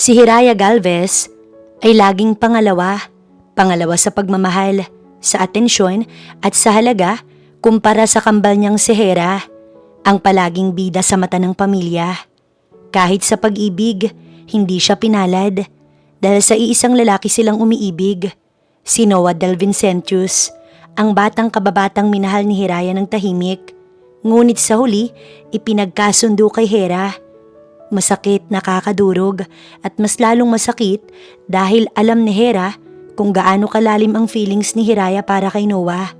Si Hiraya Galvez ay laging pangalawa sa pagmamahal, sa atensyon at sa halaga kumpara sa kambal niyang si Hera, ang palaging bida sa mata ng pamilya. Kahit sa pag-ibig, hindi siya pinalad dahil sa iisang lalaki silang umiibig, si Noah Del Vincentius, ang batang kababatang minahal ni Hiraya ng tahimik. Ngunit sa huli, ipinagkasundo kay Hera. Masakit, nakakadurog at mas lalong masakit dahil alam ni Hera kung gaano kalalim ang feelings ni Hiraya para kay Noah.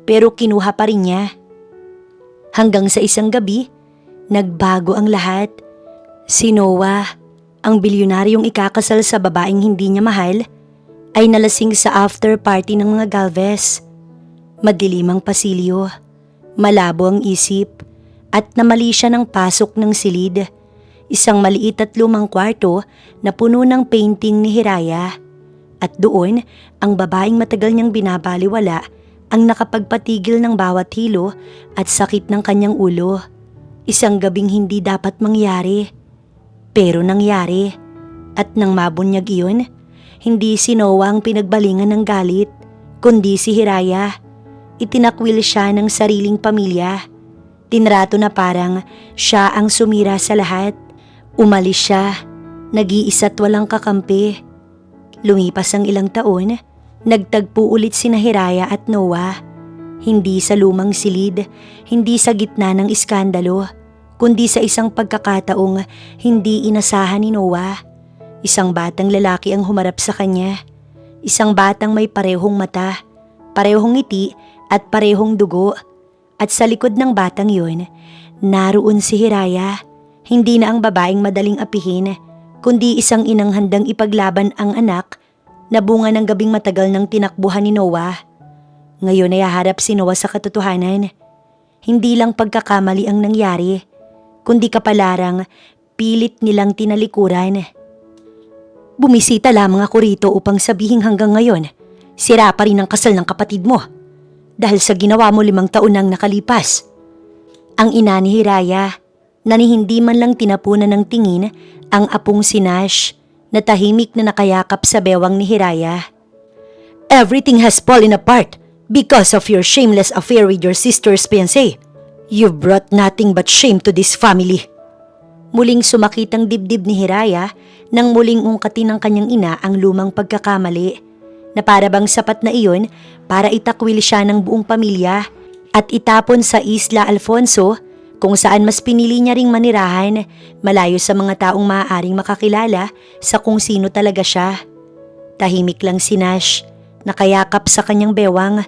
Pero kinuha pa rin niya. Hanggang sa isang gabi, nagbago ang lahat. Si Noah, ang bilyonaryong ikakasal sa babaeng hindi niya mahal, ay nalasing sa after party ng mga Galvez. Madilim ang pasilyo, malabo ang isip, at namali siya ng pasok ng silid. Isang maliit at lumang kwarto na puno ng painting ni Hiraya. At doon, ang babaeng matagal niyang binabaliwala ang nakapagpatigil ng bawat hilo at sakit ng kanyang ulo. Isang gabing hindi dapat mangyari. Pero nangyari. At nang mabunyag iyon, hindi si Noah ang pinagbalingan ng galit, kundi si Hiraya. Itinakwil siya ng sariling pamilya. Tinrato na parang siya ang sumira sa lahat. Umalis siya, nag-iisa't walang kakampi. Lumipas ang ilang taon, nagtagpo ulit sina Hiraya at Noah. Hindi sa lumang silid, hindi sa gitna ng iskandalo, kundi sa isang pagkakataong hindi inasahan ni Noah. Isang batang lalaki ang humarap sa kanya. Isang batang may parehong mata, parehong ngiti at parehong dugo. At sa likod ng batang yun, naroon si Hiraya. Hindi na ang babaeng madaling apihin, kundi isang inang handang ipaglaban ang anak na bunga ng gabing matagal ng tinakbuhan ni Noah. Ngayon ay haharap si Noah sa katotohanan. Hindi lang pagkakamali ang nangyari, kundi kapalarang pilit nilang tinalikuran. Bumisita lamang ako rito upang sabihin hanggang ngayon, sira pa rin ang kasal ng kapatid mo dahil sa ginawa mo 5 taon nang nakalipas. Ang ina ni Hiraya, na ni hindi man lang tinapunan ng tingin ang apong si Nash na tahimik na nakayakap sa bewang ni Hiraya. Everything has fallen apart because of your shameless affair with your sister's fiancé. You've brought nothing but shame to this family. Muling sumakit ang dibdib ni Hiraya nang muling ungkatin ng kanyang ina ang lumang pagkakamali na para bang sapat na iyon para itakwil siya ng buong pamilya at itapon sa Isla Alfonso kung saan mas pinili niya ring manirahan malayo sa mga taong maaaring makakilala sa kung sino talaga siya. Tahimik lang si Nash, nakayakap sa kanyang bewang,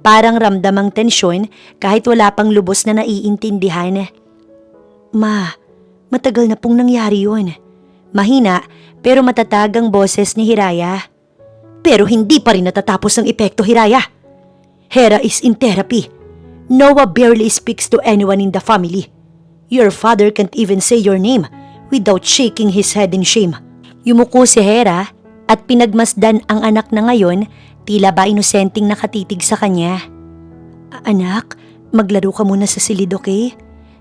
parang ramdam ang tensyon kahit wala pang lubos na naiintindihan. Ma, matagal na pong nangyari yun. Mahina pero matatag ang boses ni Hiraya. Pero hindi pa rin natatapos ang epekto, Hiraya. Hera is in therapy. Noah barely speaks to anyone in the family. Your father can't even say your name without shaking his head in shame. Yumuko si Hera at pinagmasdan ang anak na ngayon tila ba inosenteng nakatitig sa kanya. Anak, maglaro ka muna sa silid, okay?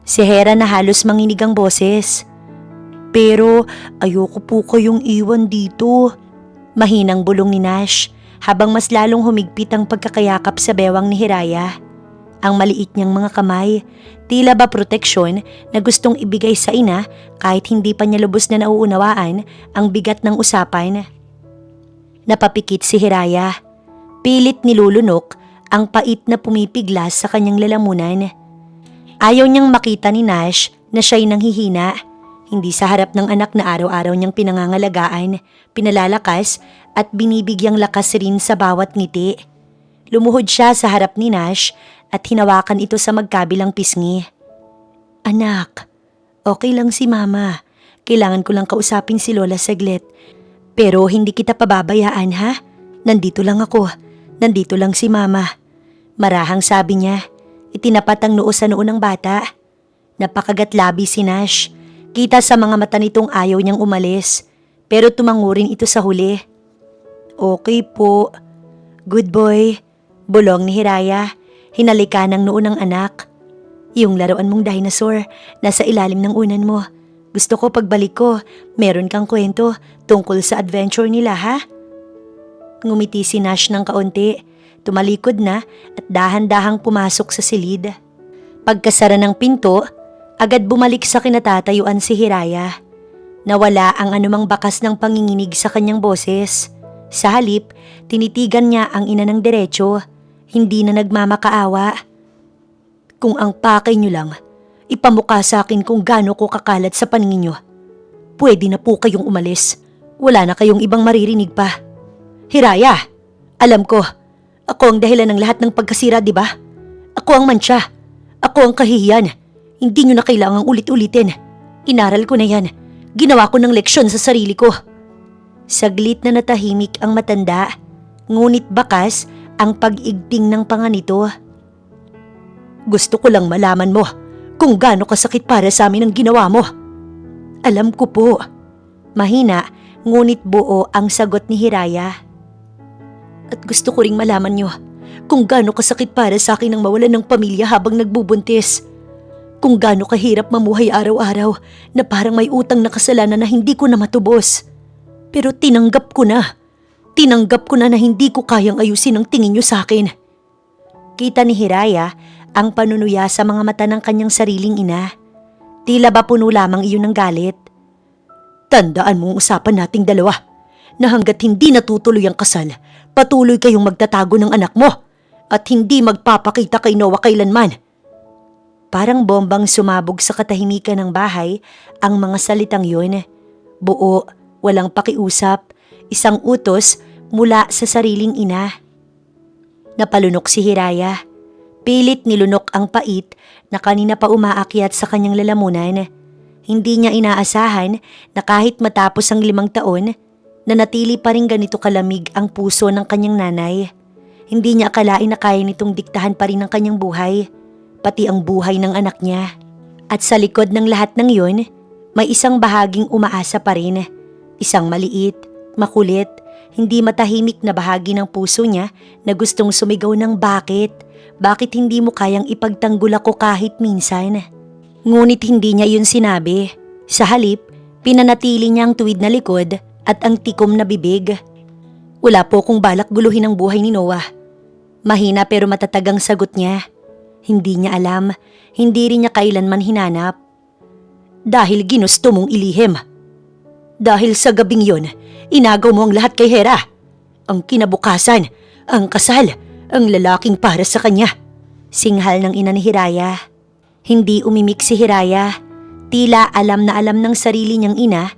Si Hera na halos manginig ang boses. Pero ayoko po kayong iwan dito. Mahinang bulong ni Nash habang mas lalong humigpit ang pagkakayakap sa bewang ni Hiraya. Ang maliit niyang mga kamay, tila ba proteksyon na gustong ibigay sa ina kahit hindi pa niya lubos na nauunawaan ang bigat ng usapan. Napapikit si Hiraya. Pilit nilulunok ang pait na pumipiglas sa kanyang lalamunan. Ayaw niyang makita ni Nash na siya'y nanghihina. Hindi sa harap ng anak na araw-araw niyang pinangangalagaan, pinalalakas at binibigyang lakas rin sa bawat ngiti. Lumuhod siya sa harap ni Nash at hinawakan ito sa magkabilang pisngi. Anak, okay lang si Mama. Kailangan ko lang kausapin si Lola saglit. Pero hindi kita pababayaan, ha? Nandito lang ako. Nandito lang si Mama. Marahang sabi niya. Itinapat ang noo sa noo ng bata. Napakagatlabi si Nash. Kita sa mga mata nitong ayaw niyang umalis. Pero tumango rin ito sa huli. Okay po. Good boy. Bulong ni Hiraya. Hinalikan ng noo ng anak. Yung laruan mong dinosaur, nasa ilalim ng unan mo. Gusto ko pagbalik ko, meron kang kwento tungkol sa adventure nila ha? Ngumiti si Nash ng kaunti, tumalikod na at dahan-dahang pumasok sa silid. Pagkasara ng pinto, agad bumalik sa kinatatayuan si Hiraya. Nawala ang anumang bakas ng panginginig sa kanyang boses. Sa halip, tinitigan niya ang ina ng diretsyo, hindi na nagmamakaawa. Kung ang pakay niyo lang, ipamukha sa akin kung gaano ko kakalat sa paningin niyo. Pwede na po kayong umalis. Wala na kayong ibang maririnig pa. Hiraya, alam ko, ako ang dahilan ng lahat ng pagkasira, di ba? Ako ang mantsa. Ako ang kahihiyan. Hindi niyo na kailangang ulit-ulitin. Inaral ko na yan. Ginawa ko ng leksyon sa sarili ko. Saglit na natahimik ang matanda, ngunit bakas ang pag-igting ng panga nito. Gusto ko lang malaman mo kung gaano kasakit para sa amin ang ginawa mo. Alam ko po. Mahina, ngunit buo ang sagot ni Hiraya. At gusto ko ring malaman niyo kung gaano kasakit para sa akin ang mawalan ng pamilya habang nagbubuntis. Kung gaano kahirap mamuhay araw-araw na parang may utang na kasalanan na hindi ko na matubos. Pero tinanggap ko na. Tinanggap ko na hindi ko kayang ayusin ang tingin niyo sa akin. Kita ni Hiraya ang panunuya sa mga mata ng kanyang sariling ina. Tila ba puno lamang iyon ng galit. Tandaan mo ang usapan nating dalawa na hanggat hindi natutuloy ang kasal, patuloy kayong magtatago ng anak mo at hindi magpapakita kay Noah kailanman. Parang bombang sumabog sa katahimikan ng bahay ang mga salitang yun. Buo, walang pakiusap, isang utos mula sa sariling ina. Napalunok si Hiraya. Pilit nilunok ang pait na kanina pa umaakyat sa kanyang lalamunan. Hindi niya inaasahan na kahit matapos ang 5 taon, nanatili pa rin ganito kalamig ang puso ng kanyang nanay. Hindi niya akalain na kaya nitong diktahan pa rin ang kanyang buhay, pati ang buhay ng anak niya. At sa likod ng lahat ng yun, may isang bahaging umaasa pa rin. Isang maliit, makulit, hindi matahimik na bahagi ng puso niya na gustong sumigaw ng bakit? Bakit hindi mo kayang ipagtanggol ako kahit minsan? Ngunit hindi niya yun sinabi. Sa halip, pinanatili niya ang tuwid na likod at ang tikom na bibig. Wala po kong balak guluhin ang buhay ni Noah. Mahina pero matatag ang sagot niya. Hindi niya alam, hindi rin niya kailanman hinanap. Dahil ginusto mong ilihim. Dahil sa gabing yon, inagaw mo ang lahat kay Hera. Ang kinabukasan, ang kasal, ang lalaking para sa kanya. Singhal ng ina ni Hiraya. Hindi umimik si Hiraya. Tila alam na alam ng sarili niyang ina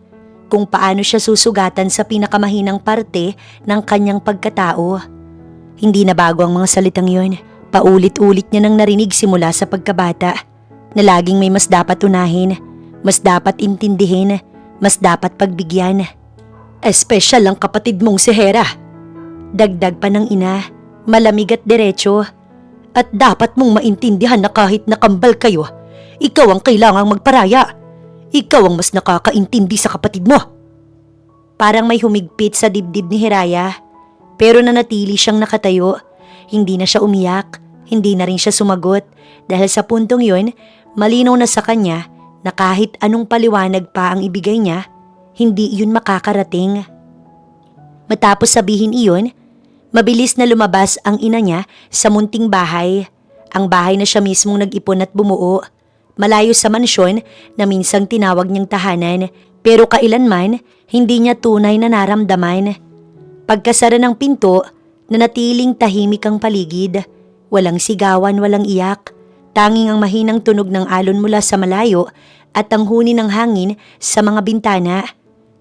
kung paano siya susugatan sa pinakamahinang parte ng kanyang pagkatao. Hindi na bago ang mga salitang yon. Paulit-ulit niya nang narinig simula sa pagkabata na laging may mas dapat unahin, mas dapat intindihin, mas dapat pagbigyan. Espesyal ang kapatid mong si Hera. Dagdag pa ng ina, malamig at diretsyo. At dapat mong maintindihan na kahit nakambal kayo, ikaw ang kailangang magparaya. Ikaw ang mas nakakaintindi sa kapatid mo. Parang may humigpit sa dibdib ni Hiraya, pero nanatili siyang nakatayo. Hindi na siya umiyak, hindi na rin siya sumagot dahil sa puntong yun, malinaw na sa kanya na kahit anong paliwanag pa ang ibigay niya, hindi iyon makakarating. Matapos sabihin iyon, mabilis na lumabas ang ina niya sa munting bahay. Ang bahay na siya mismong nag-ipon at bumuo. Malayo sa mansyon na minsang tinawag niyang tahanan, pero kailanman hindi niya tunay na naramdaman. Pagkasara ng pinto, nanatiling tahimik ang paligid. Walang sigawan, walang iyak. Tanging ang mahinang tunog ng alon mula sa malayo at ang huni ng hangin sa mga bintana.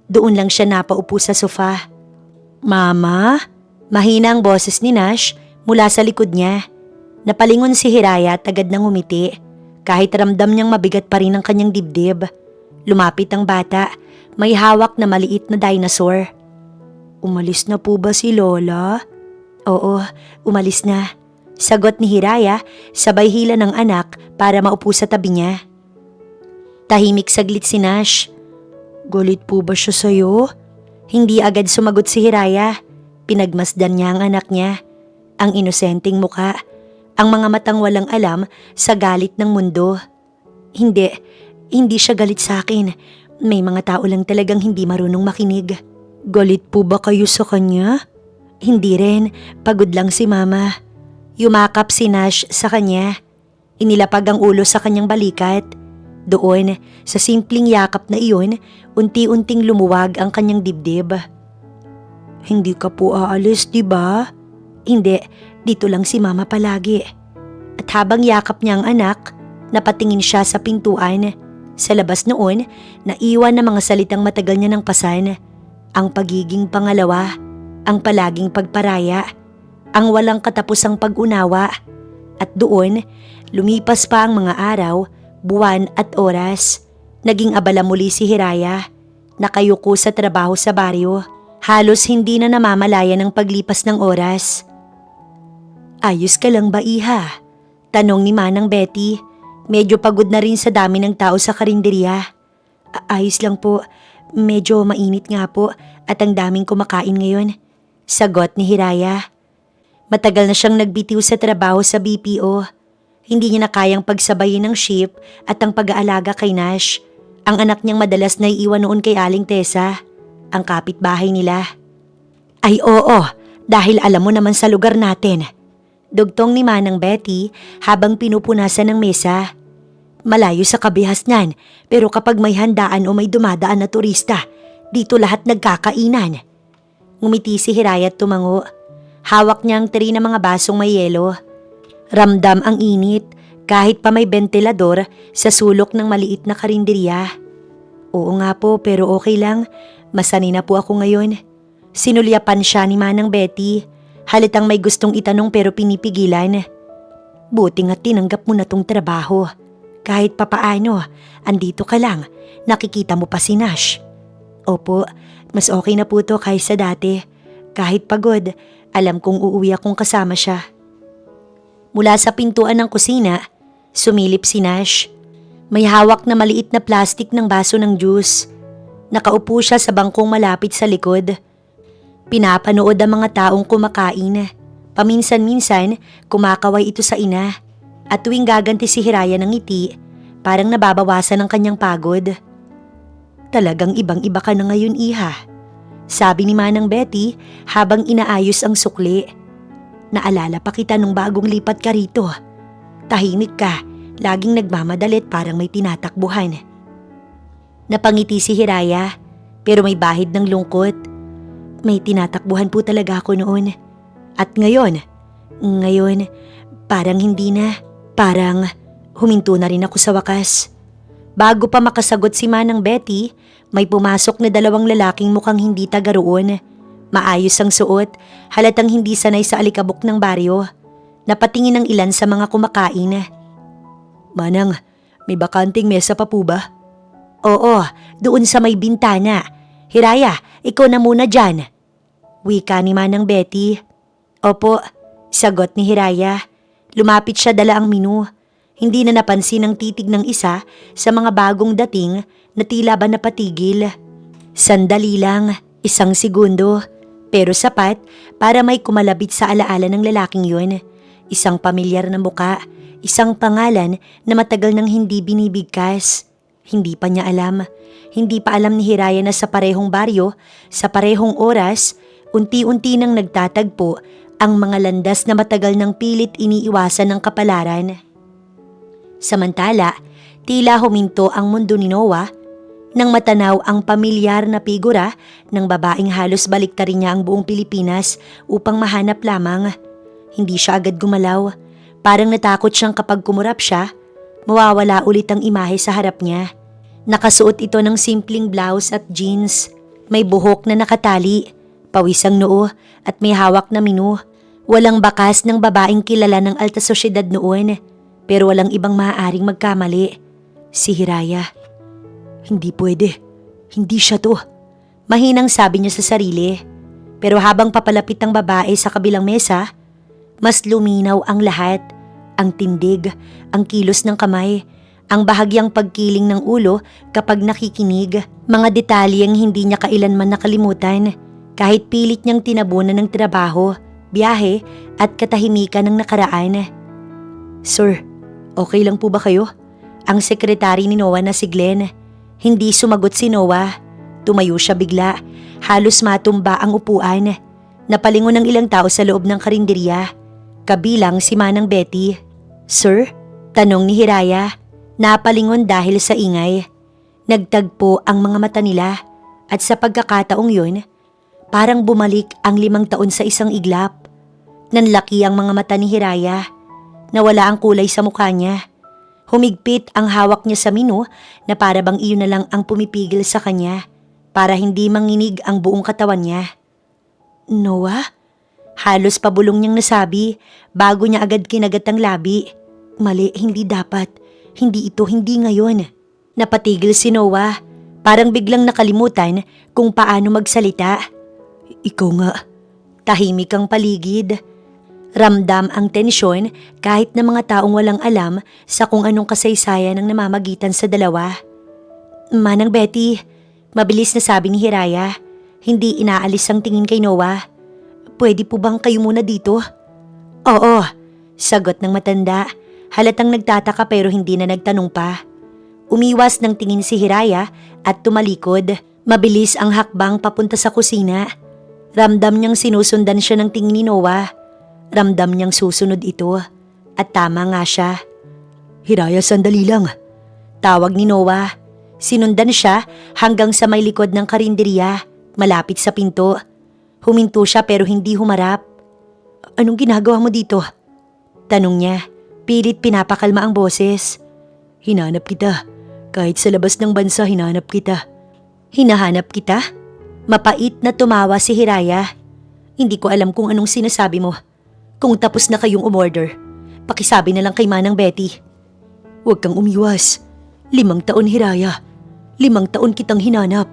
Doon lang siya napaupo sa sofa. Mama? Mahina ang boses ni Nash mula sa likod niya. Napalingon si Hiraya at agad nang umiti. Kahit ramdam niyang mabigat pa rin ang kanyang dibdib. Lumapit ang bata, may hawak na maliit na dinosaur. Umalis na po ba si Lola? Oo, umalis na. Sagot ni Hiraya, sabay hila ng anak para maupo sa tabi niya. Tahimik saglit si Nash. Galit po ba siya sa'yo? Hindi agad sumagot si Hiraya. Pinagmasdan niya ang anak niya. Ang inosenteng muka. Ang mga matang walang alam sa galit ng mundo. Hindi siya galit sa akin. May mga tao lang talagang hindi marunong makinig. Galit po ba kayo sa kanya? Hindi rin, pagod lang si Mama. Yumakap si Nash sa kanya. Inilapag ang ulo sa kanyang balikat. Doon, sa simpleng yakap na iyon, unti-unting lumuwag ang kanyang dibdib. Hindi ka po aalis, di ba? Hindi, dito lang si Mama palagi. At habang yakap niya ang anak, napatingin siya sa pintuan. Sa labas noon, naiwan na mga salitang matagal niya ng pasan. Ang pagiging pangalawa, ang palaging pagparaya, ang walang katapusang pag-unawa. At doon, lumipas pa ang mga araw, buwan at oras. Naging abala muli si Hiraya. Nakayuko sa trabaho sa baryo. Halos hindi na namamalaya ng paglipas ng oras. Ayos ka lang ba, Iha? Tanong ni Manang Betty. Medyo pagod na rin sa dami ng tao sa karinderya. Ayos lang po. Medyo mainit nga po at ang daming kumakain ngayon. Sagot ni Hiraya. Matagal na siyang nagbitiw sa trabaho sa BPO. Hindi niya na kayang pagsabayin ng shift at ang pag-aalaga kay Nash. Ang anak niyang madalas na iiwan noon kay Aling Tessa, ang kapitbahay nila. Ay oo, dahil alam mo naman sa lugar natin. Dugtong ni Manang Betty habang pinupunasan ng mesa. Malayo sa kabihas niyan, pero kapag may handaan o may dumadaan na turista, dito lahat nagkakainan. Ngumiti si Hiraya at tumango. Hawak niya ang tray ng mga basong may yelo. Ramdam ang init kahit pa may bentilador sa sulok ng maliit na karinderya. Oo nga po, pero okay lang. Masanay na po ako ngayon. Sinulyapan siya ni Manang Betty. Halitang may gustong itanong pero pinipigilan. Buti nga tinanggap mo na tong trabaho. Kahit papaano, andito ka lang. Nakikita mo pa si Nash. Opo, mas okay na po to kaysa dati. Kahit pagod, alam kong uuwi akong kasama siya. Mula sa pintuan ng kusina, sumilip si Nash. May hawak na maliit na plastik ng baso ng juice. Nakaupo siya sa bangkong malapit sa likod. Pinapanood ang mga taong kumakain. Paminsan-minsan, kumakaway ito sa ina. At tuwing gaganti si Hiraya ng ngiti, parang nababawasan ang kanyang pagod. Talagang ibang-iba ka na ngayon, Iha. Sabi ni Manang Betty habang inaayos ang sukli. Naalala pa kita nung bagong lipat ka rito. Tahimik ka, laging nagmamadalit parang may tinatakbuhan. Napangiti si Hiraya, pero may bahid ng lungkot. May tinatakbuhan po talaga ako noon. At ngayon, parang hindi na. Parang huminto na rin ako sa wakas. Bago pa makasagot si Manang Betty, may pumasok na dalawang lalaking mukhang hindi taga roon. Maayos ang suot, halatang hindi sanay sa alikabok ng baryo. Napatingin ang ilan sa mga kumakain. Manang, may bakanting mesa pa po ba? Oo, doon sa may bintana. Hiraya, ikaw na muna dyan. Wika ni Manang Betty. Opo, sagot ni Hiraya. Lumapit siya dala ang menu. Hindi na napansin ang titig ng isa sa mga bagong dating na tila ba napatigil. Sandali lang, 1 segundo. Pero sapat para may kumalabit sa alaala ng lalaking yun. Isang pamilyar na muka, isang pangalan na matagal nang hindi binibigkas. Hindi pa niya alam. Hindi pa alam ni Hiraya na sa parehong baryo, sa parehong oras, unti-unti nang nagtatagpo ang mga landas na matagal nang pilit iniiwasan ng kapalaran. Samantala, tila huminto ang mundo ni Noah nang matanaw ang pamilyar na figura ng babaeng halos baliktarin niya ang buong Pilipinas upang mahanap lamang. Hindi siya agad gumalaw. Parang natakot siyang kapag kumurap siya, mawawala ulit ang imahe sa harap niya. Nakasuot ito ng simpleng blouse at jeans. May buhok na nakatali, pawis ang noo at may hawak na menu. Walang bakas ng babaeng kilala ng alta sosyedad noon, pero walang ibang maaaring magkamali. Si Hiraya. Hindi pwede. Hindi siya to. Mahinang sabi niya sa sarili. Pero habang papalapit ang babae sa kabilang mesa, mas luminaw ang lahat. Ang tindig, ang kilos ng kamay, ang bahagyang pagkiling ng ulo kapag nakikinig. Mga detalyeng hindi niya kailanman nakalimutan. Kahit pilit niyang tinabunan ng trabaho, biyahe at katahimikan ng nakaraan. Sir, okay lang po ba kayo? Ang sekretary ni Noah na si Glenn. Hindi sumagot si Noah. Tumayo siya bigla. Halos matumba ang upuan. Napalingon ng ilang tao sa loob ng karinderya. Kabilang si Manang Betty. "Sir?" Tanong ni Hiraya. Napalingon dahil sa ingay. Nagtagpo ang mga mata nila at sa pagkakataong yun, parang bumalik ang 5 taon sa isang iglap. Nanlaki ang mga mata ni Hiraya. Nawala ang kulay sa mukha niya. Humigpit ang hawak niya sa menu na para bang iyon na lang ang pumipigil sa kanya para hindi manginig ang buong katawan niya. "Noah?" Halos pabulong niyang nasabi bago niya agad kinagat ang labi. "Mali, hindi dapat. Hindi ito, hindi ngayon." Napatigil si Noah. Parang biglang nakalimutan kung paano magsalita. "Ikaw nga." Tahimik ang paligid. Ramdam ang tensyon kahit na mga taong walang alam sa kung anong kasaysayan ang namamagitan sa dalawa. "Manang Betty," mabilis na sabi ni Hiraya. Hindi inaalis ang tingin kay Noah. "Pwede po bang kayo muna dito?" "Oo," sagot ng matanda. Halatang nagtataka pero hindi na nagtanong pa. Umiwas ng tingin si Hiraya at tumalikod. Mabilis ang hakbang papunta sa kusina. Ramdam niyang sinusundan siya ng tingin ni Noah. Ramdam niyang susunod ito. At tama nga siya. "Hiraya, sandali lang." Tawag ni Noah. Sinundan siya hanggang sa may likod ng karinderya, malapit sa pinto. Huminto siya pero hindi humarap. "Anong ginagawa mo dito?" Tanong niya. Pilit pinapakalma ang boses. "Hinanap kita. Kahit sa labas ng bansa, hinanap kita." "Hinahanap kita?" Mapait na tumawa si Hiraya. "Hindi ko alam kung anong sinasabi mo. Kung tapos na kayong umorder, pakisabi na lang kay Manang Betty." "Huwag kang umiwas. 5 taon, Hiraya. 5 taon kitang hinanap."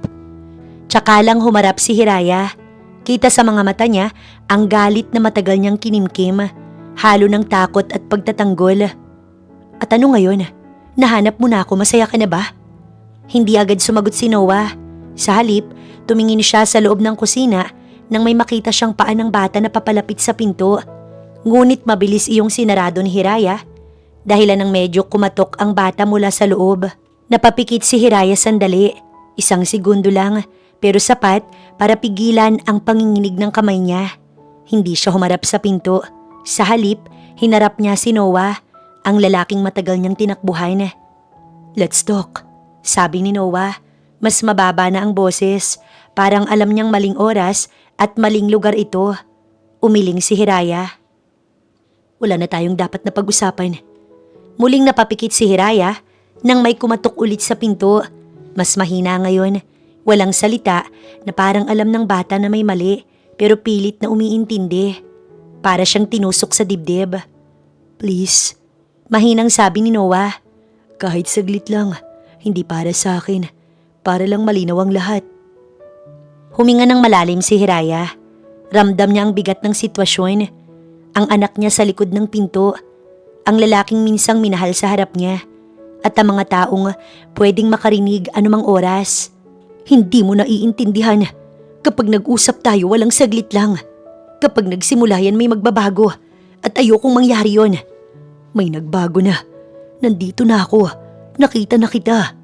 Tsaka lang humarap si Hiraya. Kita sa mga mata niya ang galit na matagal niyang kinimkim, halo ng takot at pagtatanggol. "At ano ngayon? Nahanap mo na ako, masaya ka na ba?" Hindi agad sumagot si Noah. Sa halip, tumingin siya sa loob ng kusina nang may makita siyang paa ng bata na papalapit sa pinto. Ngunit mabilis iyong sinarado ni Hiraya dahilan ng medyo kumatok ang bata mula sa loob. Napapikit si Hiraya sandali, 1 segundo lang, pero sapat para pigilan ang panginginig ng kamay niya. Hindi siya humarap sa pinto. Sa halip, hinarap niya si Noah, ang lalaking matagal niyang tinakbuhan. "Let's talk," sabi ni Noah. Mas mababa na ang boses, parang alam niyang maling oras at maling lugar ito. Umiling si Hiraya. "Wala na tayong dapat na pag-usapan." Muling napapikit si Hiraya nang may kumatok ulit sa pinto. Mas mahina ngayon, walang salita na parang alam ng bata na may mali pero pilit na umiintindi. Para siyang tinusok sa dibdib. "Please," mahinang sabi ni Noah. "Kahit saglit lang, hindi para sa akin. Para lang malinaw ang lahat." Huminga ng malalim si Hiraya. Ramdam niya ang bigat ng sitwasyon. Ang anak niya sa likod ng pinto. Ang lalaking minsang minahal sa harap niya. At ang mga taong pwedeng makarinig anumang oras. "Hindi mo naiintindihan. Kapag nag-usap tayo, walang saglit lang. Kapag nagsimula yan, may magbabago. At ayokong mangyari yon." "May nagbago na. Nandito na ako. Nakita na kita,"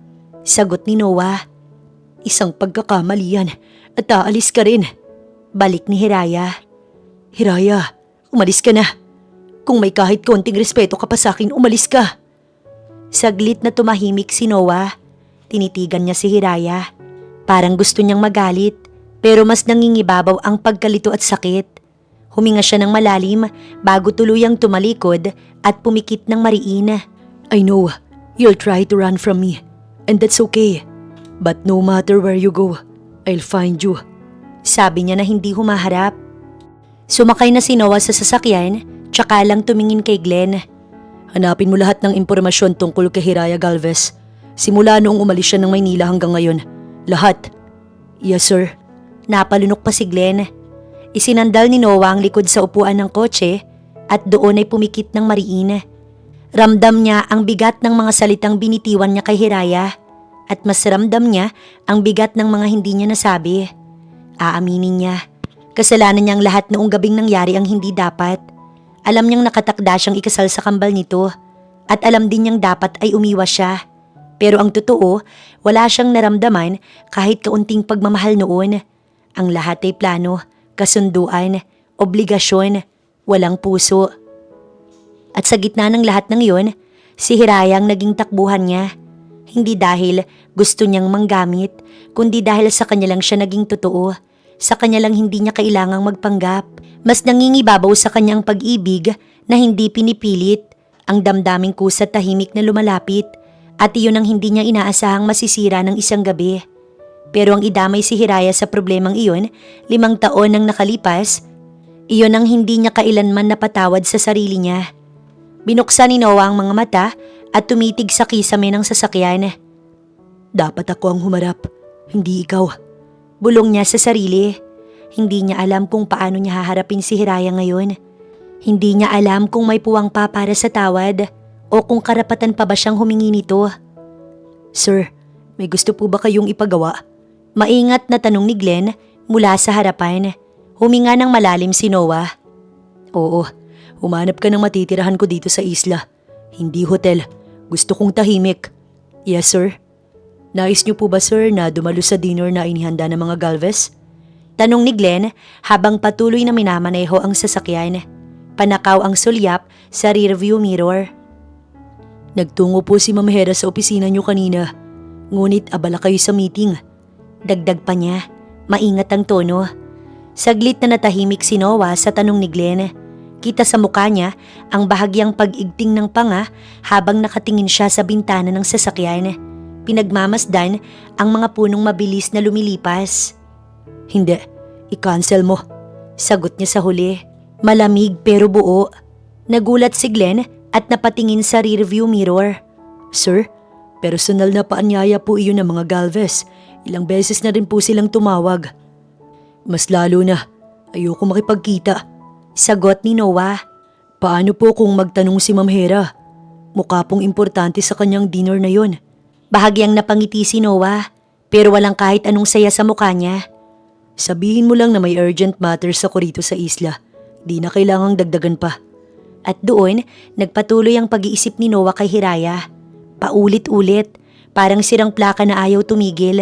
sagot ni Noah. "Isang pagkakamali yan at aalis ka rin." Balik ni Hiraya. "Hiraya, umalis ka na. Kung may kahit konting respeto ka pa sa akin, umalis ka." Saglit na tumahimik si Noah. Tinitigan niya si Hiraya. Parang gusto niyang magalit, pero mas nangingibabaw ang pagkalito at sakit. Huminga siya ng malalim bago tuluyang tumalikod at pumikit ng mariin. "I know, you'll try to run from me, and that's okay. But no matter where you go, I'll find you." Sabi niya na hindi humaharap. Sumakay na si Noah sa sasakyan, tsaka lang tumingin kay Glenn. "Hanapin mo lahat ng impormasyon tungkol kay Hiraya Galvez. Simula noong umalis siya ng Maynila hanggang ngayon. Lahat." "Yes, sir." Napalunok pa si Glenn. Isinandal ni Noah ang likod sa upuan ng kotse at doon ay pumikit ng mariin. Ramdam niya ang bigat ng mga salitang binitiwan niya kay Hiraya at mas ramdam niya ang bigat ng mga hindi niya nasabi. Aaminin niya, kasalanan niya ang lahat noong gabing nangyari ang hindi dapat. Alam niyang nakatakda siyang ikasal sa kambal nito at alam din niyang dapat ay umiwas siya. Pero ang totoo, wala siyang naramdaman kahit kaunting pagmamahal noon. Ang lahat ay plano, kasunduan, obligasyon, walang puso. At sa gitna ng lahat ng iyon, si Hiraya ang naging takbuhan niya. Hindi dahil gusto niyang manggamit, kundi dahil sa kanya lang siya naging totoo. Sa kanya lang hindi niya kailangang magpanggap. Mas nangingibabaw sa kanya ang pag-ibig na hindi pinipilit, ang damdaming kusat tahimik na lumalapit. At iyon ang hindi niya inaasahang masisira ng isang gabi. Pero ang idamay si Hiraya sa problemang iyon, 5 taon nang nakalipas, iyon ang hindi niya kailanman napatawad sa sarili niya. Binuksan ni Noah ang mga mata at tumitig sa kisame ng sasakyan. Dapat ako ang humarap, hindi ikaw. Bulong niya sa sarili. Hindi niya alam kung paano niya haharapin si Hiraya ngayon. Hindi niya alam kung may puwang pa para sa tawad o kung karapatan pa ba siyang humingi nito. Sir, may gusto po ba kayong ipagawa? Maingat na tanong ni Glenn mula sa harapan. Huminga ng malalim si Noah. Oo, humanap ka ng matitirahan ko dito sa isla. Hindi hotel. Gusto kong tahimik. Yes, sir. Nais niyo po ba, sir, na dumalo sa dinner na inihanda ng mga Galvez? Tanong ni Glenn habang patuloy na minamaneho ang sasakyan. Panakaw ang sulyap sa rearview mirror. Nagtungo po si Ma'am Hera sa opisina niyo kanina. Ngunit abala kayo sa meeting. Dagdag pa niya, maingat ang tono. Saglit na natahimik si Noah sa tanong ni Glenn. Kita sa mukha niya ang bahagyang pag-igting ng panga habang nakatingin siya sa bintana ng sasakyan. Pinagmamasdan ang mga punong mabilis na lumilipas. Hindi, i-cancel mo. Sagot niya sa huli. Malamig pero buo. Nagulat si Glenn at napatingin sa rearview mirror. Sir, personal na paanyaya po iyon ng mga Galvez. Ilang beses na rin po silang tumawag. Mas lalo na, ayoko makipagkita. Sagot ni Noah. Paano po kung magtanong si Ma'am Hera? Mukha pong importante sa kanyang dinner na yon. Bahagyang napangiti si Noah, pero walang kahit anong saya sa mukha niya. Sabihin mo lang na may urgent matters ako rito sa isla. Di na kailangang dagdagan pa. At doon, nagpatuloy ang pag-iisip ni Noah kay Hiraya. Paulit-ulit, parang sirang plaka na ayaw tumigil.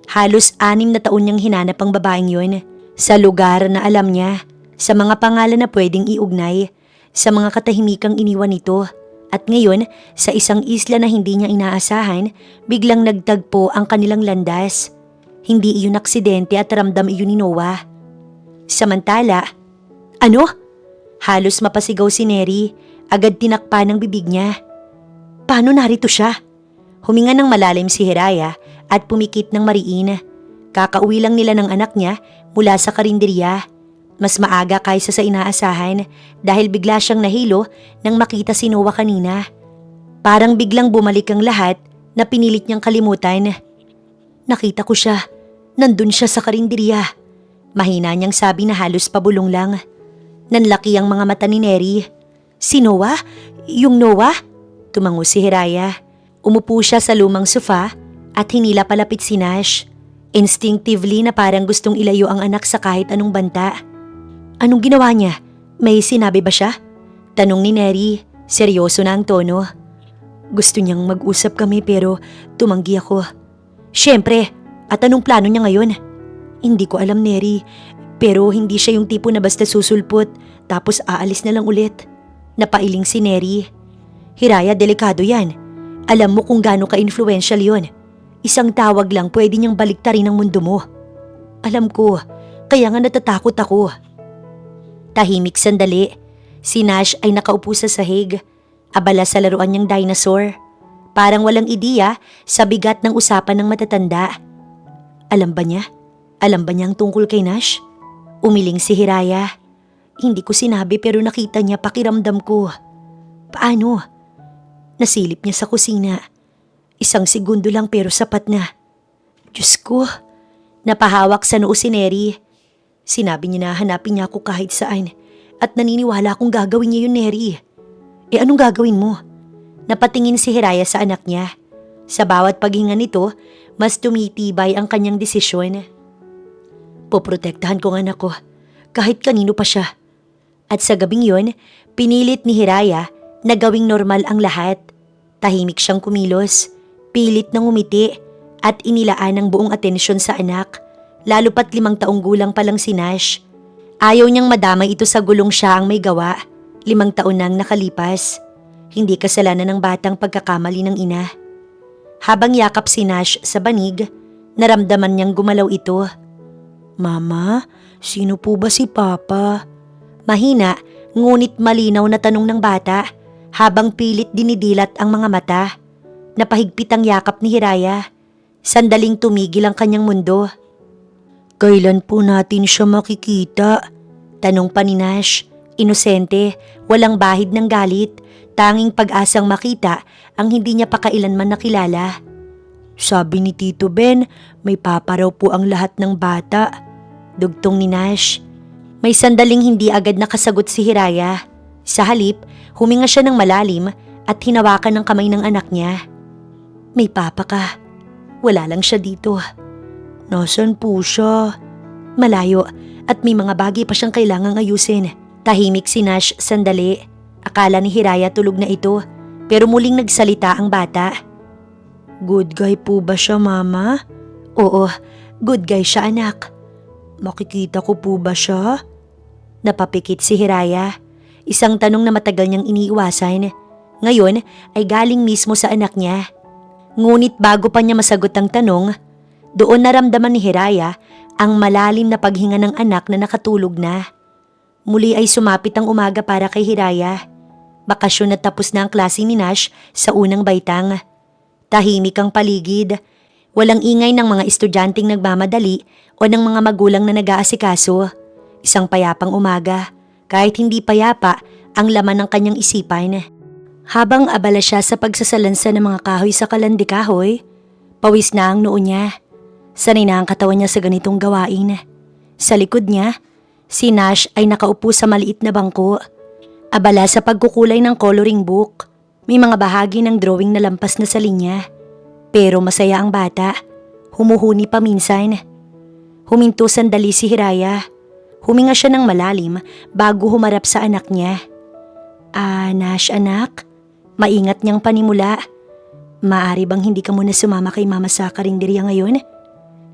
Halos 6 na taon niyang hinanap ang babaeng yun. Sa lugar na alam niya, sa mga pangalan na pwedeng iugnay, sa mga katahimikang iniwan nito. At ngayon, sa isang isla na hindi niya inaasahan, biglang nagtagpo ang kanilang landas. Hindi iyon aksidente at ramdam iyon ni Noah. Samantala, ano? Halos mapasigaw si Neri, agad tinakpa ng bibig niya. Paano narito siya? Huminga ng malalim si Hiraya at pumikit ng mariin. Kakauwi lang nila ng anak niya mula sa karinderya. Mas maaga kaysa sa inaasahan dahil bigla siyang nahilo nang makita si Noah kanina. Parang biglang bumalik ang lahat na pinilit niyang kalimutan. Nakita ko siya. Nandun siya sa karinderya. Mahina niyang sabi na halos pabulong lang. Nanlaki ang mga mata ni Neri. Si Noah? Yung Noah? Tumango si Hiraya. Umupo siya sa lumang sofa at hinila palapit si Nash. Instinctively na parang gustong ilayo ang anak sa kahit anong banta. Anong ginawa niya? May sinabi ba siya? Tanong ni Neri. Seryoso na ang tono. Gusto niyang mag-usap kami pero tumanggi ako. Siyempre, at anong plano niya ngayon? Hindi ko alam, Neri. Pero hindi siya yung tipo na basta susulpot tapos aalis na lang ulit. Napailing si Neri. Hiraya, delikado yan. Alam mo kung gaano ka-influential yon. Isang tawag lang pwede niyang baliktarin ang mundo mo. Alam ko, kaya nga natatakot ako. Tahimik sandali. Si Nash ay nakaupo sa sahig. Abala sa laruan niyang dinosaur. Parang walang ideya sa bigat ng usapan ng matatanda. Alam ba niya? Alam ba niya ang tungkol kay Nash? Umiling si Hiraya. Hindi ko sinabi pero nakita niya, pakiramdam ko. Paano? Nasilip niya sa kusina. 1 segundo lang pero sapat na. Diyos ko. Napahawak sa noo si Neri. Sinabi niya na hanapin niya ako kahit saan at naniniwala akong gagawin niya yun, Neri. Anong gagawin mo? Napatingin si Hiraya sa anak niya. Sa bawat paghinga nito, mas tumitibay ang kanyang desisyon. Poprotektahan ko ang anak ko, kahit kanino pa siya. At sa gabing yun, pinilit ni Hiraya na gawing normal ang lahat. Tahimik siyang kumilos, Pilit na ngumiti at inilaan ang buong atensyon sa anak, lalo pat 5 taong gulang pa lang si Nash. Ayaw niyang madamay ito sa gulong siya ang may gawa. 5 taon nang nakalipas. Hindi kasalanan ng batang pagkakamali ng ina. Habang yakap si Nash sa banig, naramdaman niyang gumalaw ito. Mama, sino po ba si Papa? Mahina, ngunit malinaw na tanong ng bata habang pilit dinidilat ang mga mata. Napahigpit ang yakap ni Hiraya. Sandaling tumigil ang kanyang mundo. Kailan po natin siya makikita? Tanong pa ni Nash. Inosente, walang bahid ng galit, tanging pag-asang makita ang hindi niya pa kailanman nakilala. Sabi ni Tito Ben, may papa raw po ang lahat ng bata. Dugtong ni Nash. May sandaling hindi agad nakasagot si Hiraya. Sa halip, huminga siya ng malalim at hinawakan ng kamay ng anak niya. May papa ka. Wala lang siya dito. Nasaan po siya? Malayo at may mga bagay pa siyang kailangang ayusin. Tahimik si Nash sandali. Akala ni Hiraya tulog na ito, pero muling nagsalita ang bata. Good guy po ba siya, Mama? Oo, good guy siya, anak. Makikita ko po ba siya? Napapikit si Hiraya. Isang tanong na matagal niyang iniiwasan. Ngayon ay galing mismo sa anak niya. Ngunit bago pa niya masagot ang tanong, doon naramdaman ni Hiraya ang malalim na paghinga ng anak na nakatulog na. Muli ay sumapit ang umaga para kay Hiraya. Bakasyon na tapos na ang klase ni Nash sa unang baitang. Tahimik ang paligid. Walang ingay ng mga estudyanteng nagmamadali o ng mga magulang na nag-aasikaso. Isang payapang umaga, kahit hindi payapa ang laman ng kanyang isipan. Habang abala siya sa pagsasalansa ng mga kahoy sa kalandikahoy, pawis na ang noo niya. Sanay na ang katawan niya sa ganitong gawain. Sa likod niya, si Nash ay nakaupo sa maliit na bangko. Abala sa pagkukulay ng coloring book. May mga bahagi ng drawing na lampas na sa linya. Pero masaya ang bata. Humuhuni pa minsan. Huminto sandali si Hiraya. Huminga siya ng malalim bago humarap sa anak niya. Nash anak, maingat niyang panimula. Maaari bang hindi ka muna sumama kay mama sa karinderya ngayon?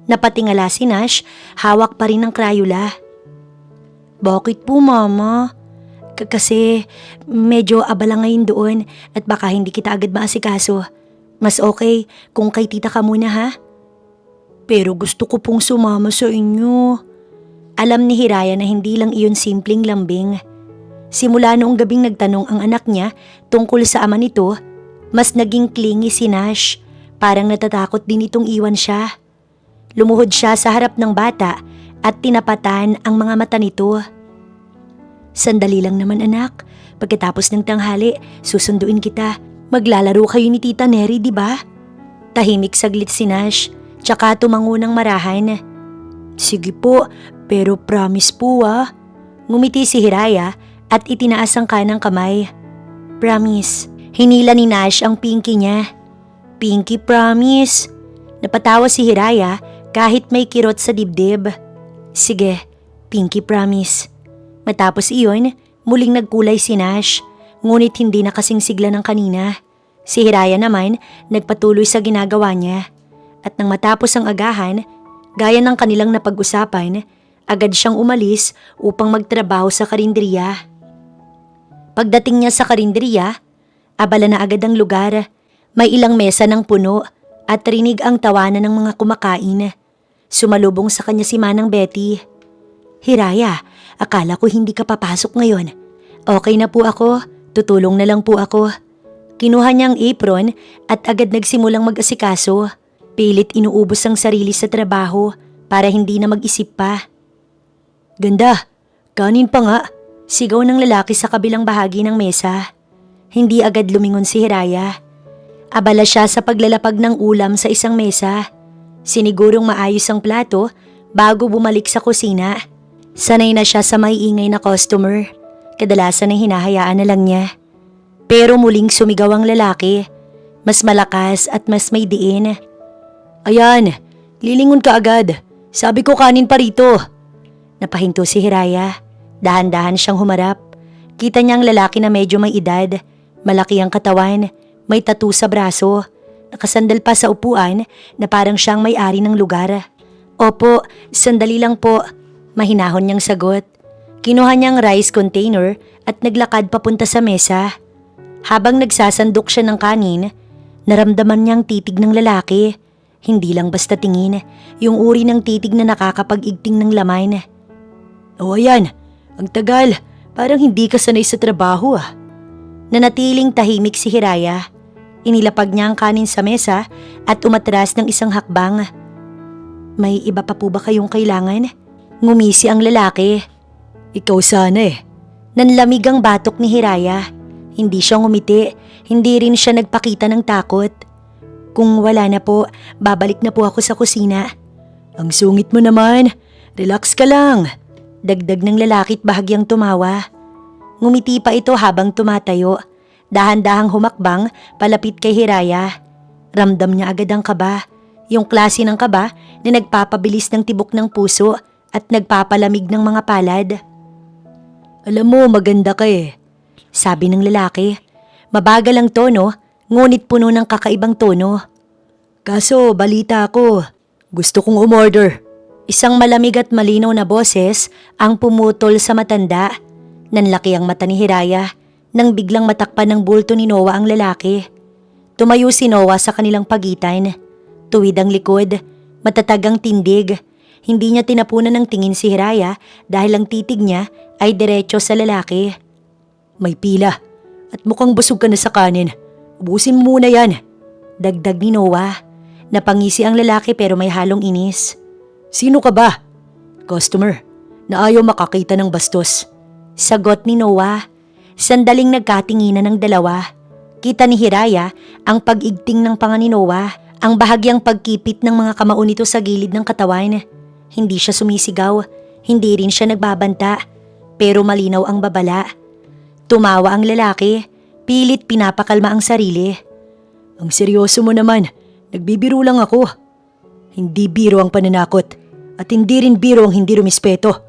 Napatingala si Nash, hawak pa rin ng Crayola. Bakit po, Mama? Kasi medyo abala ngayon doon at baka hindi kita agad maasikaso. Mas okay kung kay tita ka muna, ha? Pero gusto ko pong sumama sa inyo. Alam ni Hiraya na hindi lang iyon simpleng lambing. Simula noong gabing nagtanong ang anak niya tungkol sa ama nito, mas naging clingy si Nash. Parang natatakot din itong iwan siya. Lumuhod siya sa harap ng bata at tinapatan ang mga mata nito. Sandali lang naman anak, pagkatapos ng tanghali, susunduin kita. Maglalaro kayo ni Tita Neri, di ba? Tahimik saglit si Nash, tsaka tumango ng marahan. Sige po, pero promise po ah. Ngumiti si Hiraya at itinaas ang kanang kamay. Promise. Hinila ni Nash ang pinky niya. Pinky promise. Napatawa si Hiraya kahit may kirot sa dibdib. Sige, pinky promise. Matapos iyon, muling nagkulay si Nash, ngunit hindi na kasing sigla ng kanina. Si Hiraya naman nagpatuloy sa ginagawa niya. At nang matapos ang agahan, gaya ng kanilang napag-usapan, agad siyang umalis upang magtrabaho sa karinderya. Pagdating niya sa karinderya, abala na agad ang lugar. May ilang mesa ng puno at rinig ang tawanan ng mga kumakain. Sumalubong sa kanya si Manang Betty. Hiraya, akala ko hindi ka papasok ngayon. Okay na po ako, tutulong na lang po ako. Kinuha niya ang apron at agad nagsimulang mag-asikaso. Pilit inuubos ang sarili sa trabaho para hindi na mag-isip pa. Ganda, kanin pa nga, sigaw ng lalaki sa kabilang bahagi ng mesa. Hindi agad lumingon si Hiraya. Abala siya sa paglalapag ng ulam sa isang mesa. Sinigurong maayos ang plato bago bumalik sa kusina. Sanay na siya sa may ingay na customer. Kadalasan ay hinahayaan na lang niya. Pero muling sumigaw ang lalaki. Mas malakas at mas may diin. Ayan, lilingon ka agad. Sabi ko kanin pa rito. Napahinto si Hiraya. Dahan-dahan siyang humarap. Kita niya ang lalaki na medyo may edad. Malaki ang katawan. May tattoo sa braso. Nakasandal pa sa upuan na parang siyang may-ari ng lugar. Opo, sandali lang po. Mahinahon niyang sagot. Kinuha niyang rice container at naglakad papunta sa mesa. Habang nagsasandok siya ng kanin, naramdaman niyang titig ng lalaki. Hindi lang basta tingin, yung uri ng titig na nakakapag-igting ng laman. O ayan, ang tagal, parang hindi ka sanay sa trabaho ah. Nanatiling tahimik si Hiraya. Inilapag niya ang kanin sa mesa at umatras ng isang hakbang. May iba pa po ba kayong kailangan? Ngumisi ang lalaki. Ikaw sana eh. Nanlamig ang batok ni Hiraya. Hindi siya ngumiti, hindi rin siya nagpakita ng takot. Kung wala na po, babalik na po ako sa kusina. Ang sungit mo naman, relax ka lang. Dagdag ng lalaki at bahagyang tumawa. Ngumiti pa ito habang tumatayo. Dahan-dahang humakbang palapit kay Hiraya. Ramdam niya agad ang kaba. Yung klase ng kaba na nagpapabilis ng tibok ng puso at nagpapalamig ng mga palad. Alam mo, maganda ka eh, sabi ng lalaki. Mabagal ang tono, ngunit puno ng kakaibang tono. Kaso balita ko, gusto kong umorder. Isang malamig at malinaw na boses ang pumutol sa matanda. Nanlaki ang mata ni Hiraya nang biglang matakpan ng bulto ni Noah ang lalaki. Tumayo si Noah sa kanilang pagitan. Tuwid ang likod, matatag ang tindig. Hindi niya tinapunan ng tingin si Hiraya dahil ang titig niya ay diretso sa lalaki. May pila at mukhang busog ka na sa kanin. Ubusin mo muna yan. Dagdag ni Noah. Napangisi ang lalaki pero may halong inis. Sino ka ba? Customer, na ayaw makakita ng bastos. Sagot ni Noah. Sandaling nagkatinginan ng dalawa. Kita ni Hiraya ang pag-igting ng panga ni Noah, ang bahagyang pagkipit ng mga kamao nito sa gilid ng katawan. Hindi siya sumisigaw, hindi rin siya nagbabanta, pero malinaw ang babala. Tumawa ang lalaki, pilit pinapakalma ang sarili. Ang seryoso mo naman, nagbibiro lang ako. Hindi biro ang pananakot at hindi rin biro ang hindi rumispeto.